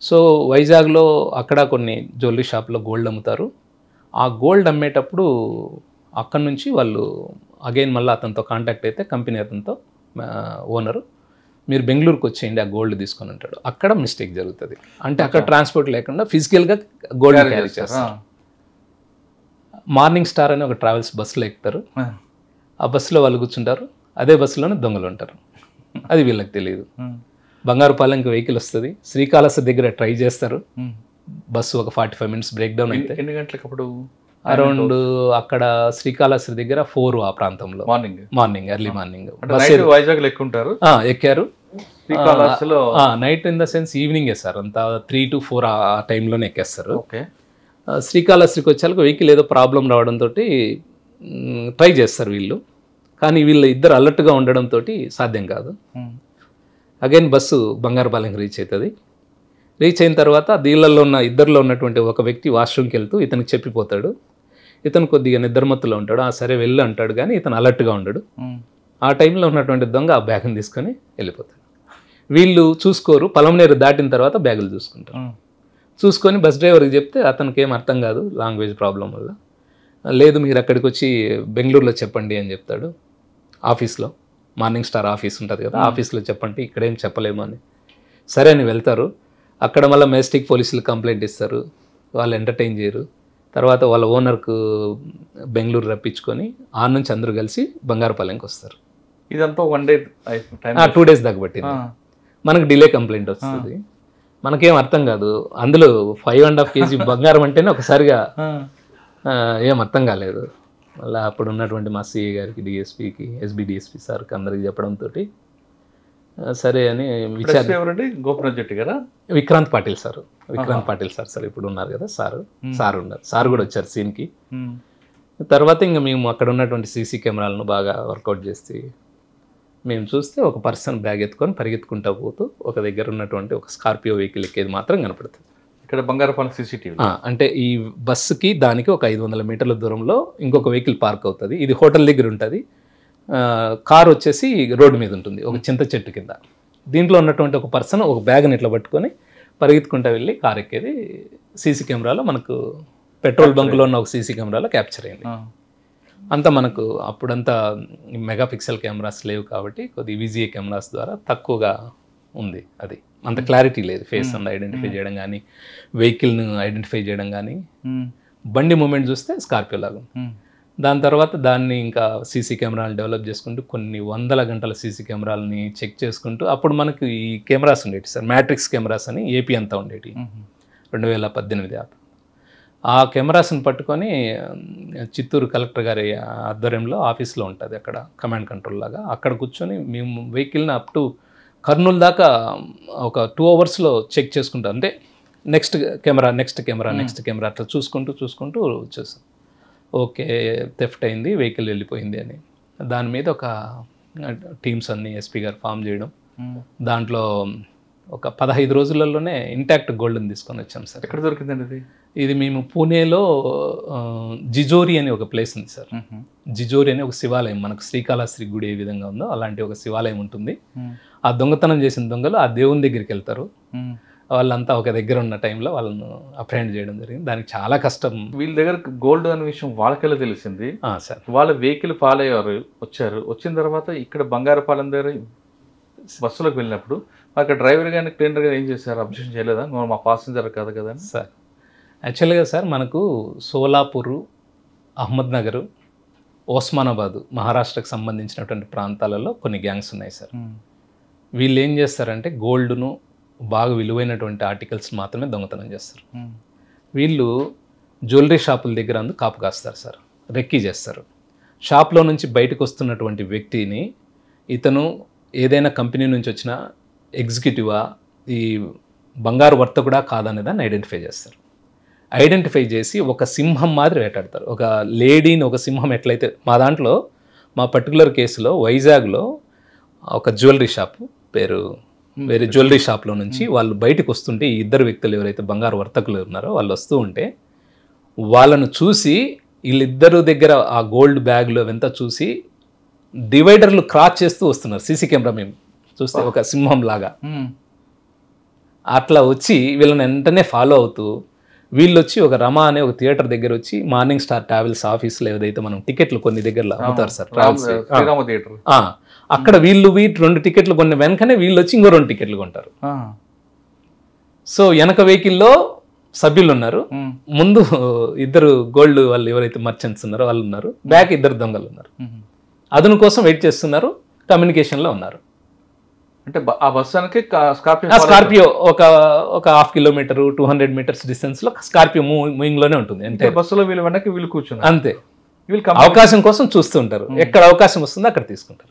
సో వైజాగ్లో అక్కడ కొన్ని జ్యువెలరీ షాప్లో గోల్డ్ అమ్ముతారు. ఆ గోల్డ్ అమ్మేటప్పుడు అక్కడ నుంచి వాళ్ళు అగైన్ మళ్ళీ అతనితో కాంటాక్ట్ అయితే కంపెనీ అతనితో ఓనరు మీరు బెంగళూరుకి వచ్చేయండి ఆ గోల్డ్ తీసుకొని ఉంటాడు. అక్కడ మిస్టేక్ జరుగుతుంది. అంటే అక్కడ ట్రాన్స్పోర్ట్ లేకుండా ఫిజికల్గా గోల్డ్ క్యారీ చేస్తారు. మార్నింగ్ స్టార్ అని ఒక ట్రావెల్స్ బస్సులో ఎక్కుతారు. ఆ బస్సులో వాళ్ళు కూర్చుంటారు, అదే బస్సులోనే దొంగలు ఉంటారు. అది వీళ్ళకి తెలియదు. బంగారుపాలెంకి వెహికల్ వస్తుంది, శ్రీకాళహస్తి దగ్గర ట్రై చేస్తారు. బస్సు ఒక 45 minutes బ్రేక్ డౌన్ అయితే ఎన్ని గంటలకు అప్పుడు అరౌండ్ అక్కడ శ్రీకాళహస్తి దగ్గర 4 ఆ ప్రాంతంలో మార్నింగ్ ఎర్లీ మార్నింగ్ వైజాగ్ ఎక్కుంటారు. ఎక్కారు నైట్ ఇన్ ద సెన్స్ ఈవినింగే సార్, అంతా 3 to 4 ఆ టైంలోనే ఎక్కేస్తారు. శ్రీకాళహస్తికి వచ్చాక వెహికల్ ఏదో ప్రాబ్లం రావడంతో ట్రై చేస్తారు వీళ్ళు. కానీ వీళ్ళు ఇద్దరు అలర్ట్గా ఉండడంతో సాధ్యం కాదు. అగైన్ బస్సు బంగారుపాలెంకి రీచ్ అవుతుంది. రీచ్ అయిన తర్వాత దీళ్ళల్లో ఉన్న ఇద్దరిలో ఉన్నటువంటి ఒక వ్యక్తి వాష్రూమ్కి వెళ్తూ ఇతనికి చెప్పిపోతాడు. ఇతను కొద్దిగా నిద్రమత్తులో ఉంటాడు. సరే వెళ్ళు అంటాడు, కానీ ఇతను అలర్ట్గా ఉండడు. ఆ టైంలో ఉన్నటువంటి దొంగ ఆ బ్యాగ్ని తీసుకొని వెళ్ళిపోతాడు. వీళ్ళు చూసుకోరు, పలమనేరు దాటిన తర్వాత బ్యాగులు చూసుకుంటారు. చూసుకొని బస్ డ్రైవర్కి చెప్తే అతనికి ఏం అర్థం కాదు లాంగ్వేజ్ ప్రాబ్లం వల్ల. లేదు మీరు అక్కడికి వచ్చి బెంగళూరులో చెప్పండి అని చెప్తాడు. ఆఫీస్లో మార్నింగ్ స్టార్ ఆఫీస్ ఉంటుంది కదా, ఆఫీస్లో చెప్పండి, ఇక్కడేం చెప్పలేము అని. సరే అని వెళ్తారు. అక్కడ మళ్ళీ మెజెస్టిక్ పోలీసులు కంప్లైంట్ ఇస్తారు, వాళ్ళు ఎంటర్టైన్ చేయరు. తర్వాత వాళ్ళ ఓనర్కు బెంగళూరు రప్పించుకొని ఆ నుంచి అందరూ కలిసి బంగారుపాలెంకి వస్తారు. ఇదంతా 1 day 2 days దాకా పట్టింది. మనకు డిలే కంప్లైంట్ వస్తుంది. మనకేం అర్థం కాదు. అందులో 5.5 kg బంగారం అంటేనే ఒకసారిగా ఏం అర్థం కాలేదు. మళ్ళీ అప్పుడు ఉన్నటువంటి మా సిఏ గారికి, డిఎస్పీకి, ఎస్బీ డిఎస్పీ సార్కి అందరికి చెప్పడంతో సరే అని విక్రాంత్ పాటిల్ సార్ సార్ ఇప్పుడు ఉన్నారు కదా సార్ ఉన్నారు. సార్ కూడా వచ్చారు సీన్కి. తర్వాత ఇంకా మేము అక్కడ ఉన్నటువంటి సీసీ కెమెరాలను బాగా వర్కౌట్ చేసి మేము చూస్తే ఒక పర్సన్ బ్యాగ్ ఎత్తుకొని పరిగెత్తుకుంటూ పోతూ ఒక దగ్గర ఉన్నటువంటి ఒక స్కార్పియో వెహికల్ ఎక్కేది మాత్రం కనపడుతుంది. ఇక్కడ బంగారుపాలెం CCTV అంటే ఈ బస్సుకి దానికి ఒక 500 మీటర్ల దూరంలో ఇంకొక వెహికల్ పార్క్ అవుతుంది. ఇది హోటల్ దగ్గర ఉంటుంది. కార్ వచ్చేసి రోడ్డు మీద ఉంటుంది ఒక చింత చెట్టు కింద. దీంట్లో ఉన్నటువంటి ఒక పర్సన్ ఒక బ్యాగ్ని ఇట్లా పట్టుకొని పరిగెత్తుకుంటూ వెళ్ళి కార్ ఎక్కేది సీసీ కెమెరాలో మనకు పెట్రోల్ బంకులో ఉన్న ఒక సీసీ కెమెరాలో క్యాప్చర్ అయింది. అంతా మనకు అప్పుడంతా మెగాపిక్సెల్ కెమెరాస్ లేవు కాబట్టి కొద్ది విజిఏ కెమెరాస్ ద్వారా తక్కువగా ఉంది. అది అంత క్లారిటీ లేదు. ఫేస్ అంతా ఐడెంటిఫై చేయడం కానీ, వెహికల్ను ఐడెంటిఫై చేయడం కానీ, బండి మూమెంట్ చూస్తే స్కార్పియో లాగా. దాని తర్వాత దాన్ని ఇంకా సీసీ కెమెరాలు డెవలప్ చేసుకుంటూ కొన్ని వందల గంటల సీసీ కెమెరాలని చెక్ చేసుకుంటూ, అప్పుడు మనకు ఈ కెమెరాస్ ఉండేవి సార్, మ్యాట్రిక్స్ కెమెరాస్ అని ఏపీ అంతా ఉండేవి 2018. ఆ కెమెరాస్ని పట్టుకొని చిత్తూరు కలెక్టర్ గారి ఆధ్వర్యంలో ఆఫీస్లో ఉంటుంది అక్కడ కమాండ్ కంట్రోల్ లాగా, అక్కడ కూర్చొని మేము వెహికల్ని అప్ టు కర్నూలు దాకా ఒక 2 అవర్స్లో చెక్ చేసుకుంటాం. అంటే నెక్స్ట్ కెమెరా అట్లా చూసుకుంటూ వచ్చేస్తాం. ఓకే, థెఫ్ట్ అయింది, వెహికల్ వెళ్ళిపోయింది అని. దాని మీద ఒక టీమ్స్ అన్ని ఎస్పీ గారు ఫామ్ చేయడం, దాంట్లో ఒక 15 రోజులలోనే ఇంటాక్ట్ గోల్డ్ని తీసుకొని వచ్చాం సార్. ఎక్కడ దొరికిందండి ఇది? ఇది మేము పూణేలో జిజోరి అనే ఒక ప్లేస్ ఉంది సార్. జిజోరి అనే ఒక శివాలయం, మనకు శ్రీకాళహస్తి గుడి ఏ విధంగా ఉందో అలాంటి ఒక శివాలయం ఉంటుంది. ఆ దొంగతనం చేసిన దొంగలు ఆ దేవుని దగ్గరికి వెళ్తారు. వాళ్ళంతా ఒక దగ్గర ఉన్న టైంలో వాళ్ళను అప్రహెండ్ చేయడం జరిగింది. దానికి చాలా కష్టం. వీళ్ళ దగ్గర గోల్డ్ అనే విషయం వాళ్ళకెళ్ళి తెలిసింది సార్. వాళ్ళ వెహికల్ ఫాలో అయ్యారు, వచ్చిన తర్వాత ఇక్కడ బంగారపాలెం దగ్గర బస్సులోకి వెళ్ళినప్పుడు అక్కడ డ్రైవర్ కానీ క్లీనర్ కానీ ఏం చేశారు? అబ్జెక్షన్ చేయలేదా? మా పాసింజర్ కాదు కదా సార్. యాక్చువల్గా సార్ మనకు సోలాపూరు, అహ్మద్నగర్, ఓస్మానాబాదు మహారాష్ట్రకు సంబంధించినటువంటి ప్రాంతాలలో కొన్ని గ్యాంగ్స్ ఉన్నాయి సార్. వీళ్ళు ఏం చేస్తారంటే గోల్డ్ను బాగా విలువైనటువంటి ఆర్టికల్స్ మాత్రమే దొంగతనం చేస్తారు. వీళ్ళు జ్యువెలరీ షాపుల దగ్గర అందుకు కాపు కాస్తారు సార్, రెక్కీ చేస్తారు. షాప్లో నుంచి బయటకు వస్తున్నటువంటి వ్యక్తిని ఇతను ఏదైనా కంపెనీ నుంచి వచ్చిన ఎగ్జిక్యూటివా, ఈ బంగారు వర్తకుడా కాదనే దాన్ని ఐడెంటిఫై చేస్తారు. ఐడెంటిఫై చేసి ఒక సింహం మాదిరి వేటాడతారు. ఒక లేడీని ఒక సింహం ఎట్లయితే, మా దాంట్లో మా పర్టికులర్ కేసులో వైజాగ్లో ఒక జ్యువెలరీ షాపు పేరు, వేరే జ్యువెలరీ షాప్లో నుంచి వాళ్ళు బయటకు వస్తుంటే, ఈ ఇద్దరు వ్యక్తులు ఎవరైతే బంగారు వర్తకులు ఉన్నారో వాళ్ళు వస్తూ ఉంటే వాళ్ళను చూసి వీళ్ళిద్దరు దగ్గర ఆ గోల్డ్ బ్యాగ్లు అవంతా చూసి డివైడర్లు క్రాస్ చేస్తూ వస్తున్నారు. సీసీ కెమెరా మేము చూస్తే ఒక సింహం లాగా అట్లా వచ్చి వీళ్ళని వెంటనే ఫాలో అవుతూ వీళ్ళు వచ్చి ఒక రమా అనే ఒక థియేటర్ దగ్గర వచ్చి మార్నింగ్ స్టార్ ట్రావెల్స్ ఆఫీస్లో ఏదైతే మనం టికెట్లు కొన్ని దగ్గరలో అమ్ముతారు సార్, ట్రావెల్స్ అక్కడ వీళ్ళు 2 టికెట్లు కొన్న వెనకనే వీళ్ళు వచ్చి ఇంకో 2 టికెట్లు కొంటారు. సో వెనక వెహికల్లో సభ్యులు ఉన్నారు, ముందు ఇద్దరు గోల్డ్ వాళ్ళు ఎవరైతే మర్చెంట్స్ ఉన్నారో వాళ్ళు ఉన్నారు, బ్యాక్ 2 దొంగలు ఉన్నారు. అదును కోసం వెయిట్ చేస్తున్నారు, కమ్యూనికేషన్లో ఉన్నారు. అంటే ఆ బస్సు స్కార్పియో ఒక 1/2 కిలోమీటర్ 200 మీటర్స్ డిస్టెన్స్ లో స్కార్పియో మూవింగ్ లోనే ఉంటుంది. అంటే బస్సులో వీళ్ళు వెనక్కి వీళ్ళు కూర్చున్నారు అంతే. అవకాశం కోసం చూస్తూ ఉంటారు, ఎక్కడ అవకాశం వస్తుందో అక్కడ తీసుకుంటారు.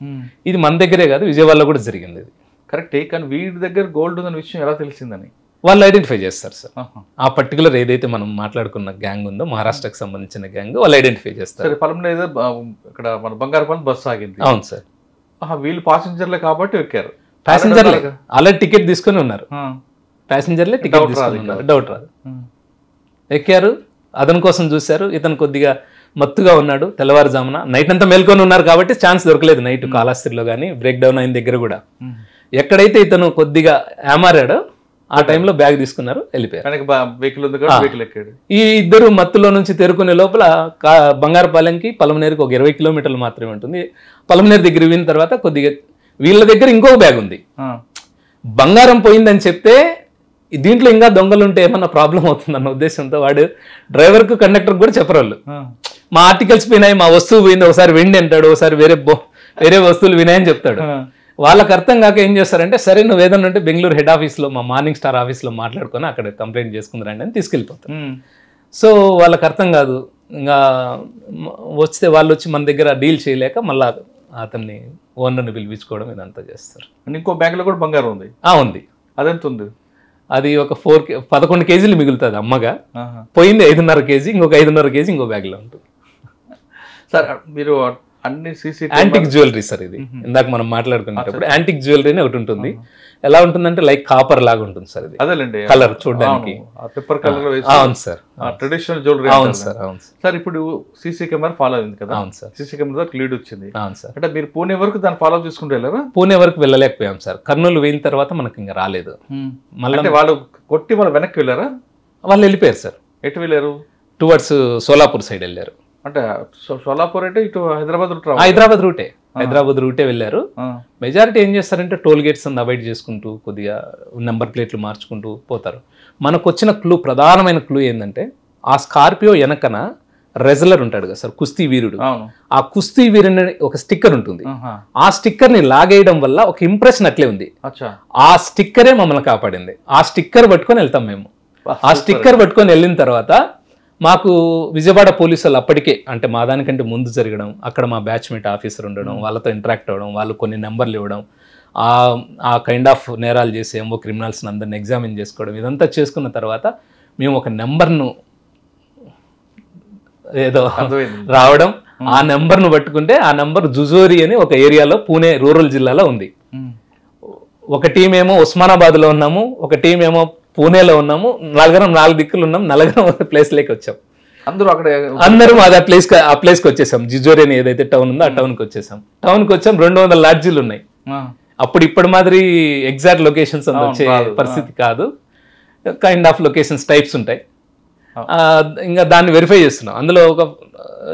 ఇది మన దగ్గరే కాదు, విజయవాడలో కూడా జరిగింది ఇది. కరెక్టే. కానీ వీడి దగ్గర గోల్డ్ ఉందన్న విషయం ఎలా తెలిసిందని వాళ్ళు ఐడెంటిఫై చేస్తారు సార్. ఆ పర్టికులర్ ఏదైతే మనం మాట్లాడుకున్న గ్యాంగ్ ఉందో, మహారాష్ట్రకు సంబంధించిన గ్యాంగ్, వాళ్ళు ఐడెంటిఫై చేస్తారు. పొలంలో ఏదో ఇక్కడ మన బంగారపాలెం బస్సు ఆగింది. అవును సార్. వీళ్ళు పాసింజర్లే కాబట్టి ఎక్కారు. ప్యాసింజర్లే ఆల్రెడీ టికెట్ తీసుకొని ఉన్నారు, ప్యాసింజర్లే టికెట్ తీసుకొని ఉన్నారు, డౌట్ రాదు. ఎక్కారు, అతని కోసం చూశారు. ఇతను కొద్దిగా మత్తుగా ఉన్నాడు, తెల్లవారుజామున నైట్ అంతా మేల్కొని ఉన్నారు కాబట్టి ఛాన్స్ దొరకలేదు. నైట్ కాళహస్తిలో కానీ బ్రేక్ డౌన్ అయిన దగ్గర కూడా ఎక్కడైతే ఇతను కొద్దిగా ఏమారాడో ఆ టైంలో బ్యాగ్ తీసుకున్నారు, వెళ్ళిపోయారు. ఈ ఇద్దరు మత్తులో నుంచి తేరుకునే లోపల బంగారపాలెంకి పలమనేరుకి ఒక 20 కిలోమీటర్లు మాత్రమే ఉంటుంది. పలమనేరు దగ్గర విన్న తర్వాత కొద్దిగా వీళ్ళ దగ్గర ఇంకొక బ్యాగ్ ఉంది. బంగారం పోయిందని చెప్తే దీంట్లో ఇంకా దొంగలు ఉంటే ఏమన్నా ప్రాబ్లం అవుతుందన్న ఉద్దేశంతో వాడు డ్రైవర్కు కండక్టర్ కూడా చెప్పరు. వాళ్ళు మా ఆర్టికల్స్ పోయినాయి, మా వస్తువు పోయింది, ఒకసారి వెండి అంటాడు, ఒకసారి వేరే వస్తువులు వినాయని చెప్తాడు. వాళ్ళకి అర్థం కాక ఏం చేస్తారంటే, సరే నువ్వు ఏదన్నా ఉంటే బెంగళూరు హెడ్ ఆఫీస్లో మా మార్నింగ్ స్టార్ ఆఫీస్లో మాట్లాడుకొని అక్కడ కంప్లైంట్ చేసుకుందరండి అని తీసుకెళ్ళిపోతారు. సో వాళ్ళకి అర్థం కాదు. ఇంకా వస్తే వాళ్ళు వచ్చి మన దగ్గర డీల్ చేయలేక మళ్ళీ అతన్ని ఓనర్ని పిలిపించుకోవడం ఇదంతా చేస్తారు. ఇంకో బ్యాగ్లో కూడా బంగారం ఉంది. ఉంది. అదెంత ఉంది? అది ఒక 11 కేజీలు మిగులుతుంది అమ్మగా. పోయింది 5.5 కేజీ, ఇంకొక 5.5 కేజీ ఇంకో బ్యాగ్లో ఉంటుంది. సార్ మీరు అన్ని యాంటిక్ జ్యువెలరీ సార్ ఇది. ఇందాక మనం మాట్లాడుకునేటప్పుడు యాంటిక్ జ్యువెలరీ అని ఒకటి ఉంటుంది. ఎలా ఉంటుందంటే లైక్ కాపర్ లాగా ఉంటుంది సార్. ఇది అదేలేండి, కలర్ చూడడానికి పేపర్ కలర్. అవును సార్, ట్రెడిషనల్ జ్యువెలరీ. అవును సార్. అవును సార్. ఇప్పుడు సీసీ కెమెరా ఫాలో అయింది కదా? అవును సార్. సీసీ కెమెరా లీడ్ వచ్చింది. అవును సార్. అంటే మీరు పూణే వరకు దాన్ని ఫాలో చేసుకుంటూ వెళ్ళారా? పూణే వరకు వెళ్ళలేకపోయాం సార్. కర్నూలు వెళ్ళిన తర్వాత మనకి ఇంకా రాలేదు. మళ్ళీ వాళ్ళు కొట్టి వాళ్ళు వెనక్కి వెళ్ళారా? వాళ్ళు వెళ్ళిపోయారు సార్. ఎటు వెళ్ళారు? టువర్డ్స్ సోలాపూర్ సైడ్ వెళ్ళారు. అంటే సోలాపూర్ అంటే ఇటు హైదరాబాద్ హైదరాబాద్ రూటే వెళ్ళారు. మెజారిటీ ఏం చేస్తారంటే టోల్ గేట్స్ అని అవాయిడ్ చేసుకుంటూ కొద్దిగా నెంబర్ ప్లేట్లు మార్చుకుంటూ పోతారు. మనకు వచ్చిన ప్రధానమైన క్లూ ఏంటంటే ఆ స్కార్పియో వెనకన రెజ్లర్ ఉంటాడు కదా సార్, కుస్తీ వీరుడు. ఆ కుస్తీ వీరుని ఒక స్టిక్కర్ ఉంటుంది. ఆ స్టిక్కర్ ని లాగేయడం వల్ల ఒక ఇంప్రెషన్ అట్లే ఉంది. ఆ స్టిక్కరే మమ్మల్ని కాపాడింది. ఆ స్టిక్కర్ పట్టుకొని వెళ్తాం మేము. ఆ స్టిక్కర్ పట్టుకొని వెళ్ళిన తర్వాత మాకు విజయవాడ పోలీసు వాళ్ళు అప్పటికే, అంటే మా దానికంటే ముందు జరగడం, అక్కడ మా బ్యాచ్మేట్ ఆఫీసర్ ఉండడం, వాళ్ళతో ఇంటరాక్ట్ అవ్వడం, వాళ్ళు కొన్ని నెంబర్లు ఇవ్వడం, ఆ కైండ్ ఆఫ్ నేరాలు చేసేమో క్రిమినల్స్ని అందరిని ఎగ్జామిన్ చేసుకోవడం, ఇదంతా చేసుకున్న తర్వాత మేము ఒక నెంబర్ను ఏదో రావడం, ఆ నెంబర్ను పట్టుకుంటే ఆ నెంబర్ జుజోరి అని ఒక ఏరియాలో పూణే రూరల్ జిల్లాలో ఉంది. ఒక టీం ఏమో ఉస్మానాబాద్లో ఉన్నాము, ఒక టీం ఏమో పూణేలో ఉన్నాము. నాలుగు దిక్కులు ఉన్నాం. నలుగురం ప్లేస్లోకి వచ్చాం. అందరం ఆ ప్లేస్కి వచ్చేసాం. జిజోరి అని ఏదైతే టౌన్ ఉందో ఆ టౌన్కి వచ్చేసాం. 200 లాడ్జీలు ఉన్నాయి. అప్పుడు ఇప్పటి మాదిరి ఎగ్జాక్ట్ లొకేషన్స్ వచ్చే పరిస్థితి కాదు. కైండ్ ఆఫ్ లొకేషన్స్ టైప్స్ ఉంటాయి. ఇంకా దాన్ని వెరిఫై చేస్తున్నాం. అందులో ఒక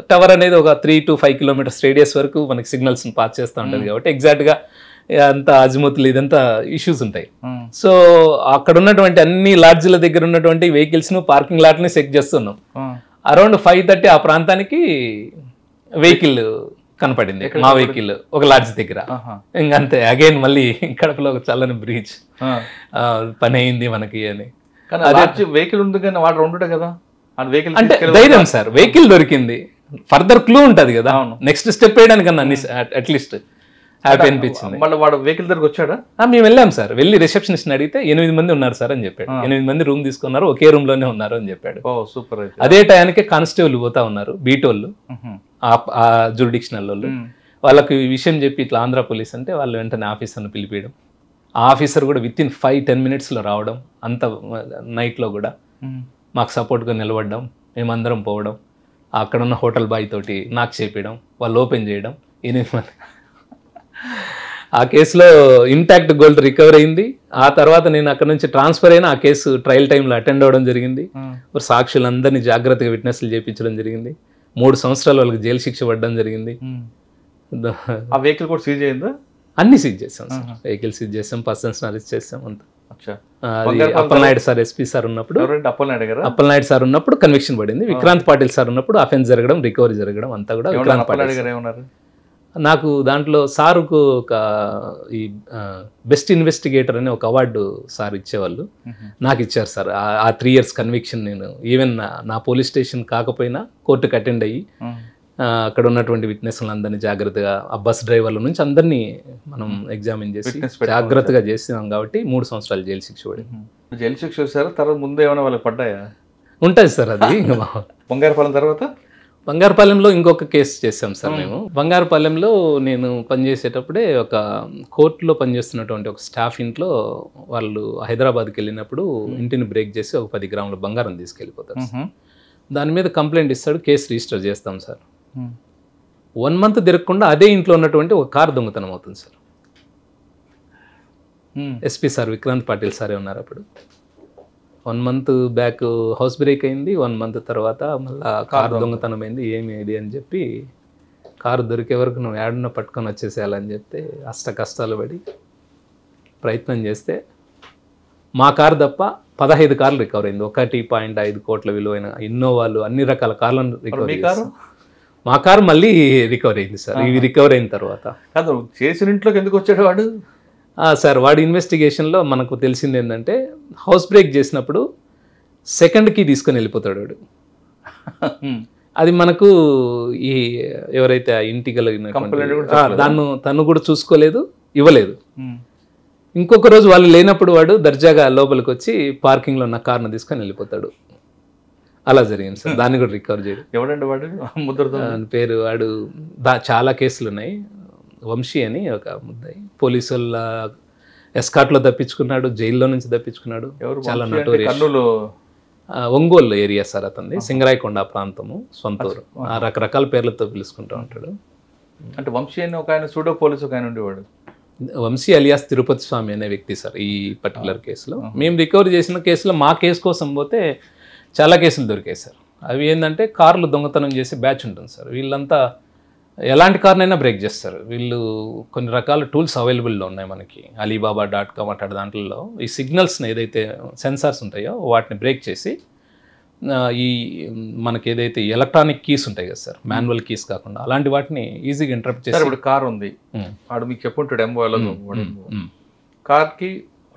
టవర్ అనేది ఒక 3 to 5 kilometers రేడియస్ వరకు మనకి సిగ్నల్స్ పాస్ చేస్తూ ఉంటుంది కాబట్టి ఎగ్జాక్ట్గా అంత అజిముతులు ఇదంతా ఇష్యూస్ ఉంటాయి. సో అక్కడ ఉన్నటువంటి అన్ని లాడ్జ్ల దగ్గర ఉన్నటువంటి వెహికల్స్ను పార్కింగ్ లాట్ని చెక్ చేస్తున్నాం. అరౌండ్ 5:30 ఆ ప్రాంతానికి వెహికల్ కనపడింది. మా వెహికల్ ఒక లాడ్జ్ దగ్గర. ఇంకంతే అగైన్ మళ్ళీ కడపలో ఒక చల్లని బ్రీచ్ పని అయింది మనకి అని. వెహికల్ ఉంది కానీ వాడు ఉండుట కదా అంటే ధైర్యం సార్, వెహికల్ దొరికింది. ఫర్దర్ క్లూ ఉంటుంది కదా, నెక్స్ట్ స్టెప్ వేయడానికన్నా అట్లీస్ట్ హ్యాపీ అనిపించింది. మళ్ళీ వాడు వెహికల్ దగ్గరకు వచ్చాడా? మేము వెళ్ళాం సార్. వెళ్ళి రిసెప్షనిస్ట్ అడిగితే 8 మంది ఉన్నారు సార్ అని చెప్పాడు. 8 మంది రూమ్ తీసుకున్నారు, ఒకే రూమ్ లోనే ఉన్నారు అని చెప్పాడు. సూపర్. అదే టైంకి కానిస్టేబుల్ పోతా ఉన్నారు, బీటోళ్ళు, ఆ జ్యూరిడిక్షనల్ వాళ్ళు. వాళ్ళకి విషయం చెప్పి ఇట్లా ఆంధ్ర పోలీస్ అంటే వాళ్ళు వెంటనే ఆఫీసర్ని పిలిపియడం. ఆ ఆఫీసర్ కూడా విత్ ఇన్ 5-10 minutesలో రావడం. అంత నైట్లో కూడా మాకు సపోర్ట్గా నిలబడడం, మేమందరం పోవడం, అక్కడ ఉన్న హోటల్ బాయ్ తోటి నాకు చేపించడం, వాళ్ళు ఓపెన్ చేయడం. 8 మంది. ఆ కేసులో ఇంటాక్ట్ గోల్డ్ రికవర్ అయింది. ఆ తర్వాత నేను అక్కడ నుంచి ట్రాన్స్ఫర్ అయినా ఆ కేసు ట్రయల్ టైంలో అటెండ్ అవ్వడం జరిగింది. సాక్షులందరినీ జాగ్రత్తగా విట్నెస్లు చేయించడం జరిగింది. 3 సంవత్సరాలు వాళ్ళకి జైలు శిక్ష పడడం జరిగింది. ఆ వెహికల్ కూడా సీజ్ అయిందా? అన్ని సీజ్ చేసాం సార్. వెహికల్ సీజ్ చేసాం, పర్సన్స్ అరెస్ట్ చేసాం. అంతా అప్పలనాయుడు సార్ ఎస్పీ సార్ ఉన్నప్పుడు, అప్పలనాయుడు సార్ ఉన్నప్పుడు కన్విక్షన్ పడింది. విక్రాంత్ పాటిల్ సార్ ఉన్నప్పుడు అఫెన్స్ జరగడం, రికవరీ జరగడం అంతా కూడా విక్రాంత్ పాటిల్. నాకు దాంట్లో సారుకు ఒక ఈ బెస్ట్ ఇన్వెస్టిగేటర్ అనే ఒక అవార్డు సార్ ఇచ్చేవాళ్ళు, నాకు ఇచ్చారు సార్. ఆ 3 years కన్విక్షన్ నేను ఈవెన్ నా పోలీస్ స్టేషన్ కాకపోయినా కోర్టుకు అటెండ్ అయ్యి అక్కడ ఉన్నటువంటి విట్నెస్లందరినీ జాగ్రత్తగా, ఆ బస్ డ్రైవర్ల నుంచి అందరినీ మనం ఎగ్జామిన్ చేసి జాగ్రత్తగా చేసినాం కాబట్టి 3 సంవత్సరాలు జైలు శిక్ష పడింది. జైలు శిక్ష వచ్చారు. తర్వాత ముందు ఏమైనా వాళ్ళకి పడ్డాయా? ఉంటుంది సార్. అది బంగారుపాలెం తర్వాత బంగారుపాలెంలో ఇంకొక కేసు చేసాం సార్ మేము. బంగారుపాలెంలో నేను పనిచేసేటప్పుడే ఒక కోర్టులో పనిచేస్తున్నటువంటి ఒక స్టాఫ్ ఇంట్లో వాళ్ళు హైదరాబాద్కి వెళ్ళినప్పుడు ఇంటిని బ్రేక్ చేసి ఒక 10 grams బంగారం తీసుకెళ్ళిపోతారు. దాని మీద కంప్లైంట్ ఇస్తాడు, కేసు రిజిస్టర్ చేస్తాం సార్. 1 month తిరగకుండా అదే ఇంట్లో ఉన్నటువంటి ఒక కారు దొంగతనం అవుతుంది sir. SP sir Vikrant Patil సారే ఉన్నారు అప్పుడు. 1 month బ్యాక్ హౌస్ బ్రేక్ అయింది. 1 month తర్వాత మళ్ళీ కారు దొంగతనం అయింది. ఏమి ఇది అని చెప్పి కారు దొరికే వరకు నువ్వు ఏడన్నా పట్టుకొని వచ్చేసేయాలని చెప్తే కష్టాలు పడి ప్రయత్నం చేస్తే మా కారు తప్ప 15 కార్లు రికవర్ అయింది. 1.5 కోట్ల విలువైన ఇన్నోవాలు, అన్ని రకాల కార్లను రికవర్ చేశారు. మా కారు మళ్ళీ రికవర్ అయింది సార్. ఇవి రికవర్ అయిన తర్వాత కాదు చేసిన ఇంట్లోకి ఎందుకు వచ్చాడు వాడు? సార్ వాడి ఇన్వెస్టిగేషన్లో మనకు తెలిసింది ఏంటంటే హౌస్ బ్రేక్ చేసినప్పుడు 2nd key తీసుకొని వెళ్ళిపోతాడు వాడు. అది మనకు ఈ ఎవరైతే ఆ ఇంటికి దాన్ని తను కూడా చూసుకోలేదు, ఇవ్వలేదు. ఇంకొక రోజు వాళ్ళు లేనప్పుడు వాడు దర్జాగా లోపలికి వచ్చి పార్కింగ్లో ఉన్న కార్ను తీసుకొని వెళ్ళిపోతాడు. అలా జరిగింది సార్. దాన్ని కూడా రికవర్ చేయడం. ఎవడండి వాడు? పేరు వాడు చాలా కేసులు ఉన్నాయి. వంశీ అని ఒక ముద్దాయి. పోలీసు వాళ్ళ ఎస్కాట్లో తప్పించుకున్నాడు, జైల్లో నుంచి తప్పించుకున్నాడు. చాలా నటోరియస్. ఒంగోలు ఏరియా సార్ అతన్ని, సింగరాయకొండ ప్రాంతము, సొంతూరు. రకరకాల పేర్లతో పిలుచుకుంటూ ఉంటాడు. అంటే వంశీ అని ఒక ఆయన సూడో పోలీసు ఒక ఆయన ఉండేవాడు. వంశీ అలియాస్ తిరుపతి స్వామి అనే వ్యక్తి సార్ ఈ పర్టికులర్ కేసులో. మేము రికవరీ చేసిన కేసులో మా కేసు కోసం పోతే చాలా కేసులు దొరికాయి సార్. అవి ఏంటంటే కార్లు దొంగతనం చేసే బ్యాచ్ ఉంటుంది సార్. వీళ్ళంతా ఎలాంటి కార్నైనా బ్రేక్ చేస్తారు. వీళ్ళు కొన్ని రకాల టూల్స్ అవైలబుల్లో ఉన్నాయి మనకి. alibaba.com అట్లాంటి దాంట్లో ఈ సిగ్నల్స్ని ఏదైతే సెన్సార్స్ ఉంటాయో వాటిని బ్రేక్ చేసి ఈ మనకి ఏదైతే ఎలక్ట్రానిక్ కీస్ ఉంటాయి కదా సార్, మాన్యువల్ కీస్ కాకుండా అలాంటి వాటిని ఈజీగా ఇంటరప్ట్ చేసి. ఇప్పుడు కార్ ఉంది, వాడు మీకు చెప్పుంటాడు ఎంబోలో కార్కి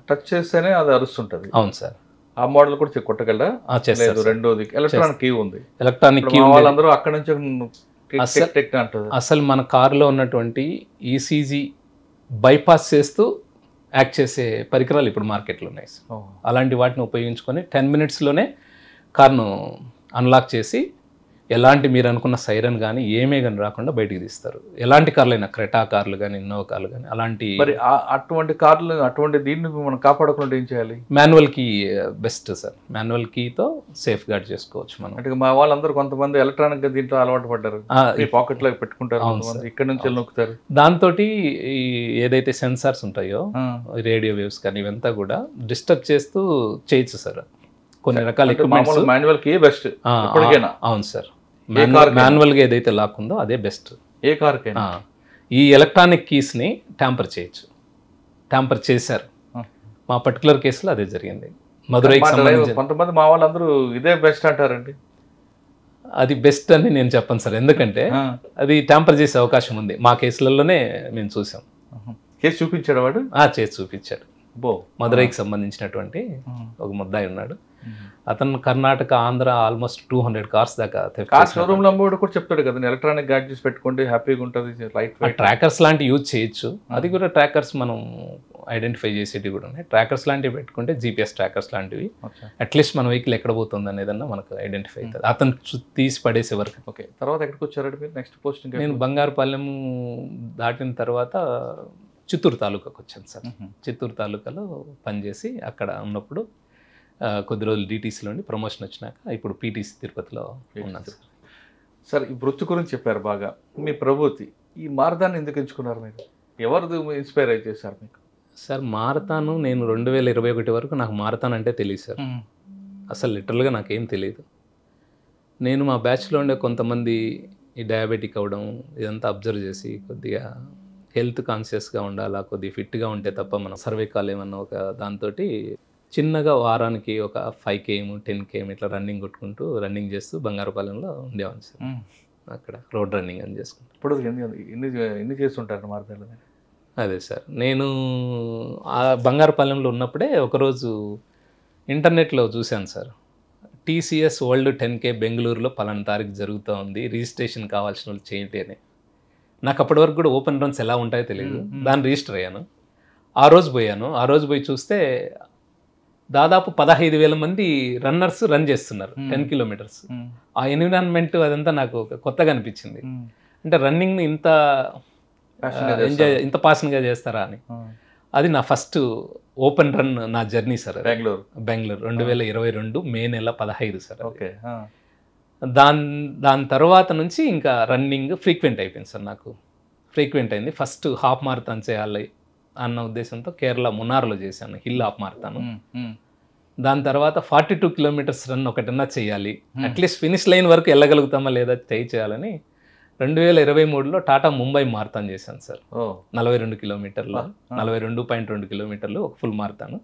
టచ్ చేస్తేనే అది అరుస్తుంటది. అవును సార్. ఆ మోడల్ కూడా కొట్టగలరా? చేస్తారు. రెండోది ఎలక్ట్రానిక్ కీ ఉంది. ఎలక్ట్రానిక్ కీ వాళ్ళందరూ అక్కడ నుంచి అంటారు. అసలు మన కారులో ఉన్నటువంటి ఈసీజీ బైపాస్ చేస్తూ యాక్ట్ చేసే పరికరాలు ఇప్పుడు మార్కెట్లో ఉన్నాయి సార్. అలాంటి వాటిని ఉపయోగించుకొని 10 minutesలోనే కార్ను అన్లాక్ చేసి ఎలాంటి మీరు అనుకున్న సైరన్ కానీ ఏమే కానీ రాకుండా బయటికి తీస్తారు. ఎలాంటి కార్లు అయినా, క్రెటా కార్లు కానీ, ఇన్నోవా కార్లు కానీ అలాంటి. మరి అటువంటి కార్లు అటువంటి దీన్ని మనం కాపాడకుండా ఏం చేయాలి? Manual key best sir. Manual కీతో సేఫ్ గార్డ్ చేసుకోవచ్చు మనం. అంటే మా వాళ్ళందరూ కొంతమంది ఎలక్ట్రానిక్ గా దీంట్లో అలవాటు పడ్డారు, పాకెట్ లో పెట్టుకుంటారు, ఇక్కడ నుంచి నొక్కుతారు. దాంతో ఏదైతే సెన్సార్స్ ఉంటాయో రేడియో వేవ్స్ కానీ ఇవంతా కూడా డిస్టర్బ్ చేస్తూ చేయొచ్చు సార్. కొన్ని రకాల ఎక్విప్మెంట్స్ మాన్యువల్ కీ బెస్ట్ ఎప్పటికైనా. అవును సార్. మాన్యువల్గా ఏదైతే లాక్ ఉందో అదే బెస్ట్ ఏ కార్కైనా. ఈ ఎలక్ట్రానిక్ కీస్ని ట్యాంపర్ చేయొచ్చు. ట్యాంపర్ చేశారు. మా పర్టికులర్ కేసులో అదే జరిగింది. మధురైకి సంబంధించి కొంతమంది మా వాళ్ళందరూ ఇదే బెస్ట్ అంటారండి. అది బెస్ట్ అని నేను చెప్పను సార్, ఎందుకంటే అది ట్యాంపర్ చేసే అవకాశం ఉంది. మా కేసులలోనే మేము చూసాం. కేసు చూపించాడు వాడు? చేసి చూపించాడు. మధురైకి సంబంధించినటువంటి ఒక ముద్దాయి ఉన్నాడు. అతను కర్ణాటక, ఆంధ్ర ఆల్మోస్ట్ 200 కార్స్ దాకా. షోరూమ్ లో కూడా చెప్తాడు కదా, ఎలక్ట్రానిక్ గ్యాడ్జెట్స్ పెట్టుకుంటే హ్యాపీగా ఉంటుంది, లైట్ ట్రాకర్స్ లాంటివి యూజ్ చేయొచ్చు. అది కూడా ట్రాకర్స్ మనం ఐడెంటిఫై చేసేటివి కూడా ఉన్నాయి. ట్రాకర్స్ లాంటివి పెట్టుకుంటే జీపీఎస్ ట్రాకర్స్ లాంటివి అట్లీస్ట్ మన వెహికల్ ఎక్కడ పోతుంది అనేదన్నా మనకు ఐడెంటిఫై అవుతుంది. అతను తీసి పడేసే వరకు. ఓకే, తర్వాత ఎక్కడికి వచ్చారంటే మీరు నెక్స్ట్ పోస్టింగ్? నేను బంగారుపాలెం దాటిన తర్వాత చిత్తూరు తాలూకాకు వచ్చాను సార్. చిత్తూరు తాలూకాలో పనిచేసి అక్కడ ఉన్నప్పుడు కొద్ది రోజులు డీటీసీలో ఉండి ప్రమోషన్ వచ్చినాక ఇప్పుడు పీటీసీ తిరుపతిలో ఉన్నాను సార్. సార్, ఈ వృత్తి గురించి చెప్పారు బాగా. మీ ప్రభుత్వ ఈ మారథాన్ ఎందుకు ఎంచుకున్నారు మీరు? ఎవరు ఇన్స్పైర్ అయి చేశారు మీకు? సార్, మారథాను నేను 2021 వరకు నాకు మారథాన్ అంటే తెలియదు సార్. అసలు లిటరల్గా నాకేం తెలియదు. నేను మా బ్యాచ్లో ఉండే కొంతమంది ఈ డయాబెటిక్ అవ్వడం ఇదంతా అబ్జర్వ్ చేసి కొద్దిగా హెల్త్ కాన్షియస్గా ఉండాలా, కొద్దిగా ఫిట్గా ఉంటే తప్ప మనం సర్వైకాల్ ఏమన్నా ఒక దాంతో చిన్నగా వారానికి ఒక 5 km 10 km ఇట్లా రన్నింగ్ కొట్టుకుంటూ రన్నింగ్ చేస్తూ బంగారుపాలెంలో ఉండేవాడిని సార్. అక్కడ రోడ్ రన్నింగ్ అని చేసుకుంటాను. ఇప్పుడు ఎన్ని చేస్తుంటారు మారథాన్లో? అదే సార్, నేను ఆ బంగారుపాలెంలో ఉన్నప్పుడే ఒకరోజు ఇంటర్నెట్లో చూశాను సార్, టీసీఎస్ వరల్డ్ 10K బెంగళూరులో పలానా తారీఖు జరుగుతూ ఉంది, రిజిస్ట్రేషన్ కావాల్సిన వాళ్ళు చేయండి అని. నాకు అప్పటి వరకు కూడా ఓపెన్ రన్స్ ఎలా ఉంటాయో తెలియదు. దాన్ని రిజిస్టర్ అయ్యాను. ఆ రోజు పోయి చూస్తే దాదాపు 15,000 మంది రన్నర్స్ రన్ చేస్తున్నారు 10 kilometers. ఆ ఎన్విరాన్మెంట్ అదంతా నాకు కొత్తగా అనిపించింది. అంటే రన్నింగ్ని ఇంత పాషన్గా చేస్తారా అని. అది నా ఫస్ట్ ఓపెన్ రన్ నా జర్నీ సార్. బెంగళూరు 2022 మే నెల 15 సార్. ఓకే, దాని తర్వాత నుంచి ఇంకా రన్నింగ్ ఫ్రీక్వెంట్ అయిపోయింది సార్. నాకు ఫ్రీక్వెంట్ అయింది. ఫస్ట్ హాఫ్ మారథాన్ చేయాలి అన్న ఉద్దేశంతో కేరళ మున్నార్లో చేశాను, హిల్ హాఫ్ మారథాన్. దాని తర్వాత 42 kilometers రన్ ఒకటన్నా చేయాలి, అట్లీస్ట్ ఫినిష్ లైన్ వరకు వెళ్ళగలుగుతామా లేదా చేయాలని 2023లో టాటా ముంబై మారథాన్ చేశాను సార్. 42 kilometers, 42.2 kilometers ఒక ఫుల్ మారథాన్.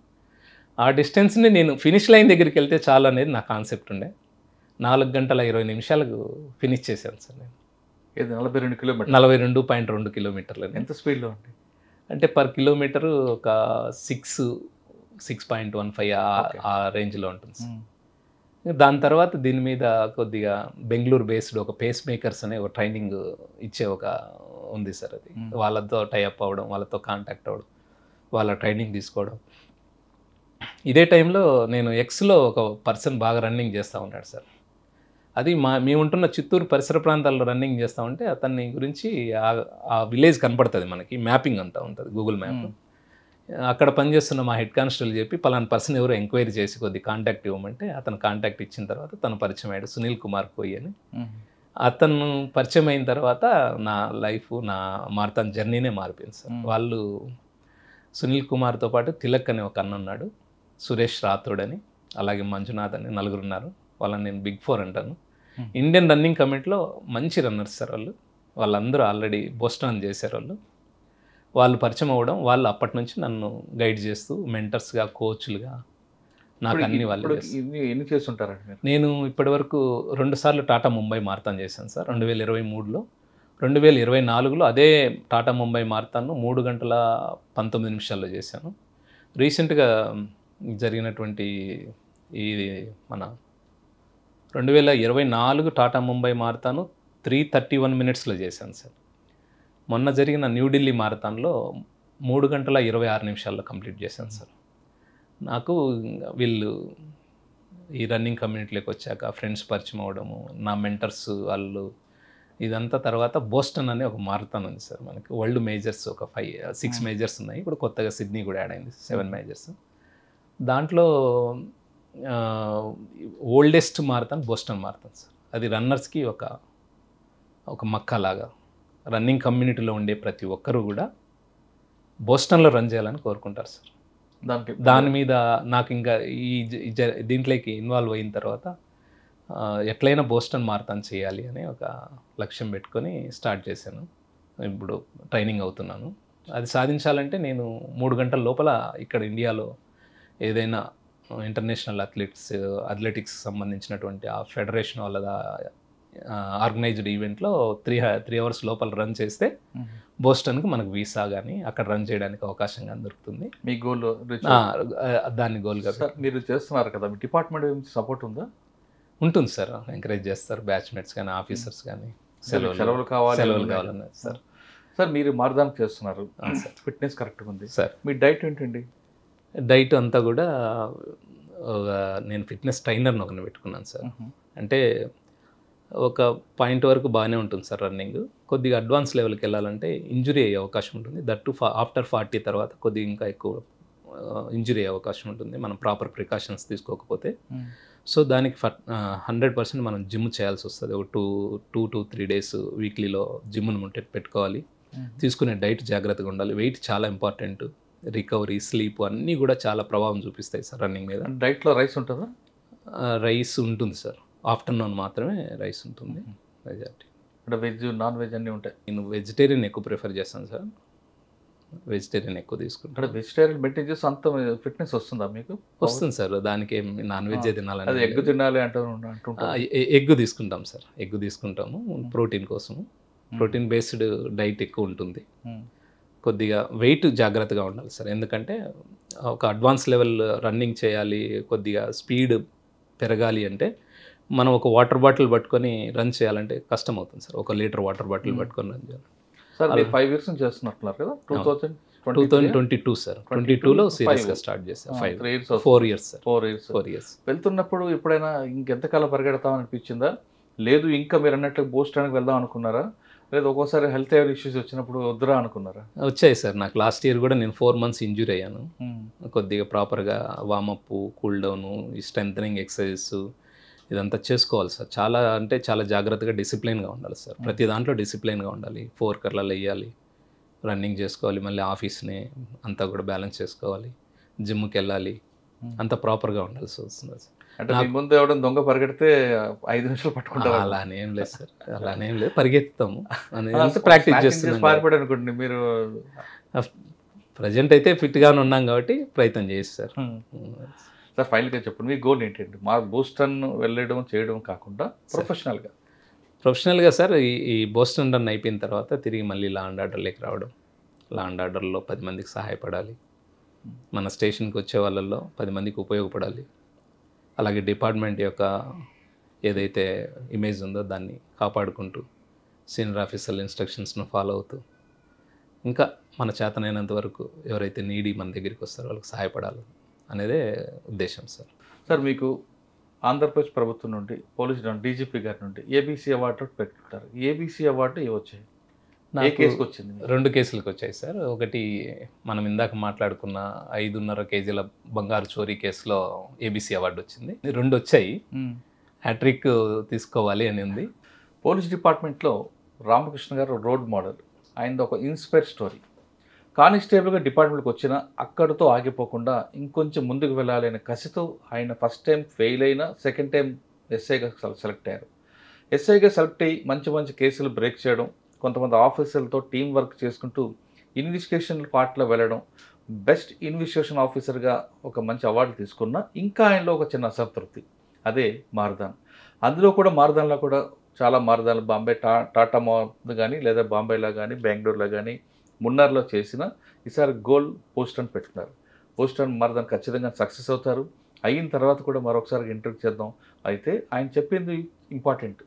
ఆ డిస్టెన్స్ని నేను ఫినిష్ లైన్ దగ్గరికి వెళ్తే చాలు అనేది నా కాన్సెప్ట్ ఉండే. 4 గంటల 20 నిమిషాలకు ఫినిష్ చేశాను సార్ నేను. 42 kilometers, 42.2 kilometers. ఎంత స్పీడ్లో ఉంది అంటే పర్ కిలోమీటరు ఒక 6.15 ఆ రేంజ్లో ఉంటుంది సార్. దాని తర్వాత దీని మీద కొద్దిగా బెంగళూరు బేస్డ్ ఒక పేస్ మేకర్స్ అనే ఒక ట్రైనింగ్ ఇచ్చే ఒక ఉంది సార్. అది వాళ్ళతో టైఅప్ అవ్వడం, వాళ్ళతో కాంటాక్ట్ అవ్వడం, వాళ్ళ ట్రైనింగ్ తీసుకోవడం. ఇదే టైంలో నేను ఎక్స్లో ఒక పర్సన్ బాగా రన్నింగ్ చేస్తూ ఉన్నాడు సార్. అది మేము ఉంటున్న చిత్తూరు పరిసర ప్రాంతాల్లో రన్నింగ్ చేస్తూ ఉంటే అతన్ని గురించి ఆ విలేజ్ కనపడుతుంది మనకి, మ్యాపింగ్ అంతా ఉంటుంది గూగుల్ మ్యాప్. అక్కడ పనిచేస్తున్న మా హెడ్ కానిస్టేబుల్ చెప్పి పలానా పర్సన్ ఎవరు ఎంక్వైరీ చేసి కొద్ది కాంటాక్ట్ ఇవ్వమంటే అతను కాంటాక్ట్ ఇచ్చిన తర్వాత తను పరిచయం అయ్యాడు, సునీల్ కుమార్ కోయి అని. అతను పరిచయం అయిన తర్వాత నా లైఫ్, నా మారథాన్ జర్నీనే మారిపోయింది సార్. వాళ్ళు సునీల్ కుమార్తో పాటు తిలక్ అనే ఒక అన్న ఉన్నాడు, సురేష్ రాథోడ్ అని, అలాగే మంజునాథ్ అని, నలుగురు ఉన్నారు. వాళ్ళని నేను బిగ్ 4 అంటాను. ఇండియన్ రన్నింగ్ కమిటీలో మంచి రన్నర్స్ సార్ వాళ్ళందరూ ఆల్రెడీ బోస్టన్ చేశారు వాళ్ళు పరిచయం అవ్వడం, వాళ్ళు అప్పటి నుంచి నన్ను గైడ్ చేస్తూ మెంటర్స్గా, కోచ్లుగా నాకు అన్ని వాళ్ళు. ఎన్ని చేస్తుంటారండి మీరు? నేను ఇప్పటివరకు 2 సార్లు టాటా ముంబై మారథాన్ చేశాను సార్. 2023లో, 2024లో అదే టాటా ముంబై మారథాన్ను 3 గంటల 19 నిమిషాల్లో చేశాను. రీసెంట్గా జరిగినటువంటి ఈ మన 2024 టాటా ముంబై మారథాను 3:31 మినిట్స్లో చేశాను సార్. మొన్న జరిగిన న్యూఢిల్లీ మారథాన్లో 3 గంటల 26 నిమిషాల్లో కంప్లీట్ చేశాను సార్. నాకు వీళ్ళు ఈ రన్నింగ్ కమ్యూనిటీలోకి వచ్చాక ఫ్రెండ్స్ పరిచయం అవ్వడము, నా మెంటర్స్ వాళ్ళు, ఇదంతా తర్వాత బోస్టన్ అనే ఒక మారథాన్ ఉంది సార్. మనకి వరల్డ్ మేజర్స్ ఒక 6 మేజర్స్ ఉన్నాయి. ఇప్పుడు కొత్తగా సిడ్నీ కూడా యాడ్ అయింది, 7 మేజర్స్. దాంట్లో oldest marathon Boston marathon sir. అది రన్నర్స్కి ఒక మక్కలాగా, రన్నింగ్ కమ్యూనిటీలో ఉండే ప్రతి ఒక్కరూ కూడా బోస్టన్లో రన్ చేయాలని కోరుకుంటారు సార్. దాని మీద నాకు ఇంకా దీంట్లోకి ఇన్వాల్వ్ అయిన తర్వాత ఎట్లయినా బోస్టన్ మారథాన్ చేయాలి అనే ఒక లక్ష్యం పెట్టుకొని స్టార్ట్ చేశాను. ఇప్పుడు ట్రైనింగ్ అవుతున్నాను. అది సాధించాలంటే నేను 3 గంటల లోపల ఇక్కడ ఇండియాలో ఏదైనా ఇంటర్నేషనల్ అథ్లెటిక్స్ సంబంధించినటువంటి ఆ ఫెడరేషన్ వాళ్ళ ఆర్గనైజ్డ్ ఈవెంట్లో 3 అవర్స్ లోపల రన్ చేస్తే బోస్టన్కి మనకు వీసా కానీ అక్కడ రన్ చేయడానికి అవకాశం కానీ దొరుకుతుంది. మీ గోల్ దాన్ని గోల్గా మీరు చేస్తున్నారు కదా, మీ డిపార్ట్మెంట్ సపోర్ట్ ఉందా? ఉంటుంది సార్, ఎంకరేజ్ చేస్తారు బ్యాచ్మేట్స్ కానీ, ఆఫీసర్స్ కానీ. సెలవులు కావాలన్నారు సార్. సార్ మీరు మారథాన్ చేస్తున్నారు, ఫిట్నెస్ కరెక్ట్గా ఉంది సార్. మీ డైట్ ఏంటండి? డైట్ అంతా కూడా నేను ఫిట్నెస్ ట్రైనర్ని ఒకరిని పెట్టుకున్నాను సార్. అంటే ఒక పాయింట్ వరకు బాగానే ఉంటుంది సార్ రన్నింగ్. కొద్దిగా అడ్వాన్స్ లెవెల్కి వెళ్ళాలంటే ఇంజురీ అయ్యే అవకాశం ఉంటుంది. దట్ ఆఫ్టర్ 40 తర్వాత కొద్దిగా ఇంకా ఎక్కువ ఇంజురీ అయ్యే అవకాశం ఉంటుంది మనం ప్రాపర్ ప్రికాషన్స్ తీసుకోకపోతే. సో దానికి 100% మనం జిమ్ చేయాల్సి వస్తుంది. ఒక 2 to 3 డేస్ వీక్లీలో జిమ్ను పెట్టుకోవాలి. తీసుకునే డైట్ జాగ్రత్తగా ఉండాలి. వెయిట్ చాలా ఇంపార్టెంట్. రికవరీ, స్లీప్ అన్నీ కూడా చాలా ప్రభావం చూపిస్తాయి సార్ రన్నింగ్ మీద. డైట్లో రైస్ ఉంటుందా? రైస్ ఉంటుంది సార్. ఆఫ్టర్నూన్ మాత్రమే రైస్ ఉంటుంది మెజారిటీ. అంటే వెజ్, నాన్ వెజ్ అన్నీ ఉంటాయి. నేను వెజిటేరియన్ ఎక్కువ ప్రిఫర్ చేస్తాను సార్. వెజిటేరియన్ ఎక్కువ తీసుకుంటాను. అంటే వెజిటేరియన్ మెయింటైన్ చేస్తే అంత ఫిట్నెస్ వస్తుందా మీకు? వస్తుంది సార్. దానికి నాన్ వెజ్ తినాలని, ఎగ్ తినాలి అంటారు. ఎగ్ తీసుకుంటాం సార్. ఎగ్ తీసుకుంటాము ప్రోటీన్ కోసము. ప్రోటీన్ బేస్డ్ డైట్ ఎక్కువ ఉంటుంది. కొద్దిగా వెయిట్ జాగ్రత్తగా ఉండాలి సార్. ఎందుకంటే ఒక అడ్వాన్స్ లెవెల్ రన్నింగ్ చేయాలి, కొద్దిగా స్పీడ్ పెరగాలి అంటే మనం ఒక వాటర్ బాటిల్ పట్టుకొని రన్ చేయాలంటే కష్టం అవుతుంది సార్. 1 లీటర్ వాటర్ బాటిల్ పట్టుకొని రన్ చేయాలి సార్. మీరు 5 years నుంచి చేస్తున్నారు కదా? 2022 సార్. 22లో సీరియస్గా స్టార్ట్ చేశాను. 4 years సార్. 4 years వెళ్తున్నప్పుడు ఎప్పుడైనా ఇంకెంతకాలం పరిగెడతామని అనిపించిందా? లేదు ఇంకా మీరు అన్నట్లు బోస్టన్కి వెళ్దాం అనుకున్నారా? లేదు ఒక్కోసారి హెల్త్ ఇష్యూస్ వచ్చినప్పుడు వద్దురా అనుకున్నారా? వచ్చాయి సార్. నాకు లాస్ట్ ఇయర్ కూడా నేను 4 months ఇంజూరీ అయ్యాను. కొద్దిగా ప్రాపర్గా వామప్, కూల్ డౌను, ఈ స్ట్రెంథనింగ్ ఎక్సర్సైజెస్ ఇదంతా చేసుకోవాలి సార్. చాలా అంటే చాలా జాగ్రత్తగా డిసిప్లిన్గా ఉండాలి సార్. ప్రతి దాంట్లో డిసిప్లిన్గా ఉండాలి. 4 కర్లలో వేయాలి, రన్నింగ్ చేసుకోవాలి, మళ్ళీ ఆఫీస్ని అంతా కూడా బ్యాలెన్స్ చేసుకోవాలి, జిమ్కి వెళ్ళాలి, అంతా ప్రాపర్గా ఉండాల్సి వస్తుంది సార్. అంటే ముందు ఎవడం దొంగ పరిగెడితే 5 నిమిషాలు పట్టుకుంటారు. అలానే ఏం లేదు సార్, అలానే ఏం లేదు, పరిగెత్తాము ప్రాక్టీస్ చేస్తున్నాం అనుకోండి. మీరు ప్రజెంట్ అయితే ఫిట్గానే ఉన్నాం కాబట్టి ప్రయత్నం చేస్తారు సార్. ఫైనల్గా చెప్పండి, మీ గోల్ ఏంటండి? మా బోస్టన్ వెళ్ళడం చేయడం కాకుండా ప్రొఫెషనల్గా సార్ ఈ బోస్టన్ రన్ అయిపోయిన తర్వాత తిరిగి మళ్ళీ లా అండ్ ఆర్డర్లోకి రావడం. లా అండ్ ఆర్డర్లో 10 మందికి సహాయపడాలి, మన స్టేషన్కి వచ్చే వాళ్ళల్లో 10 మందికి ఉపయోగపడాలి. అలాగే డిపార్ట్మెంట్ యొక్క ఏదైతే ఇమేజ్ ఉందో దాన్ని కాపాడుకుంటూ సీనియర్ ఆఫీసర్ల ఇన్స్ట్రక్షన్స్ను ఫాలో అవుతూ ఇంకా మన చేతనైనంత వరకు ఎవరైతే నీడీ మన దగ్గరికి వస్తారో వాళ్ళకి సహాయపడాలి అనేదే ఉద్దేశం సార్. సార్ మీకు ఆంధ్రప్రదేశ్ ప్రభుత్వం నుండి పోలీస్ డీజీపీ గారి నుండి ఏబీసీ అవార్డు పెట్టుకుంటారు. ఏబీసీ అవార్డు వచ్చింది? ఏ కేసుకి వచ్చింది? 2 కేసులకు వచ్చాయి సార్. ఒకటి మనం ఇందాక మాట్లాడుకున్న 5.5 kg బంగారు చోరీ కేసులో ఏబీసీ అవార్డు వచ్చింది. 2 వచ్చాయి. హ్యాట్రిక్ తీసుకోవాలి అని ఉంది. పోలీస్ డిపార్ట్మెంట్లో రామకృష్ణ గారు రోడ్ మోడల్. ఆయనది ఒక ఇన్స్పైర్ స్టోరీ. కానిస్టేబుల్గా డిపార్ట్మెంట్కి వచ్చిన అక్కడితో ఆగిపోకుండా ఇంకొంచెం ముందుకు వెళ్ళాలి అనే కసితో ఆయన ఫస్ట్ టైం ఫెయిల్ అయినా సెకండ్ టైం ఎస్ఐగా సెలెక్ట్ అయ్యారు. ఎస్ఐగా సెలెక్ట్ అయ్యి మంచి మంచి కేసులు బ్రేక్ చేయడం, కొంతమంది ఆఫీసర్లతో టీం వర్క్ చేసుకుంటూ ఇన్వెస్టిగేషన్ పార్ట్లో వెళ్ళడం, బెస్ట్ ఇన్వెస్టిగేషన్ ఆఫీసర్గా ఒక మంచి అవార్డు తీసుకున్న ఇంకా ఆయనలో ఒక చిన్న అసంతృప్తి, అదే మారదాన్. అందులో కూడా మారదాన్లో కూడా చాలా మారదాన్లు బాంబే టాటా మాల్ కానీ లేదా బాంబేలో కానీ బెంగళూరులో కానీ మున్నార్లో చేసిన ఈసారి గోల్ పోస్ట్ అని పెట్టుకున్నారు. పోస్ట్ అని మారదాన్ ఖచ్చితంగా సక్సెస్ అవుతారు. అయిన తర్వాత కూడా మరొకసారి ఇంటర్వ్యూ చేద్దాం. అయితే ఆయన చెప్పింది ఇంపార్టెంట్.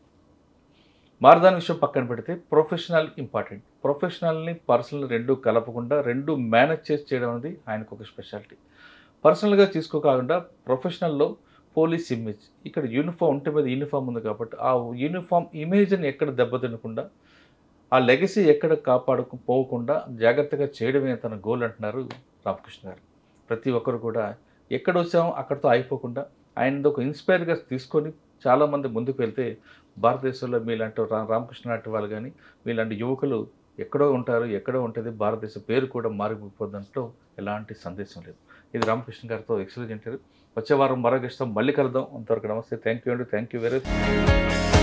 మారదాన్ విషయం పక్కన పెడితే ప్రొఫెషనల్ ఇంపార్టెంట్. ప్రొఫెషనల్ని పర్సనల్ రెండు కలపకుండా రెండు మేనేజ్ చేసి చేయడం అనేది ఆయనకు ఒక స్పెషాలిటీ. పర్సనల్గా తీసుకోకుండా ప్రొఫెషనల్లో పోలీస్ ఇమేజ్, ఇక్కడ యూనిఫామ్ ఉంటే మీద యూనిఫామ్ ఉంది కాబట్టి ఆ యూనిఫామ్ ఇమేజ్ని ఎక్కడ దెబ్బతినకుండా, ఆ లెగసీ ఎక్కడ కాపాడుకుపోకుండా జాగ్రత్తగా చేయడమే తన గోల్ అంటున్నారు రామకృష్ణ గారు. ప్రతి ఒక్కరు కూడా ఎక్కడ వచ్చామో అక్కడితో అయిపోకుండా ఆయనది ఒక ఇన్స్పైర్గా తీసుకొని చాలామంది ముందుకు వెళ్తే భారతదేశంలో మీలాంటి రామకృష్ణ లాంటి వాళ్ళు కానీ మీలాంటి యువకులు ఎక్కడో ఉంటారు, ఎక్కడో ఉంటుంది, భారతదేశ పేరు కూడా మారిపోతుందంటూ ఎలాంటి సందేశం లేదు. ఇది రామకృష్ణ గారితో ఎక్సలెంట్ ఇంటర్వ్యూ. వచ్చే వారం మరో గెస్ట్తో మళ్ళీ కలుద్దాం. అంతవరకు నమస్తే. థ్యాంక్ యూ అండి. Thank you very much.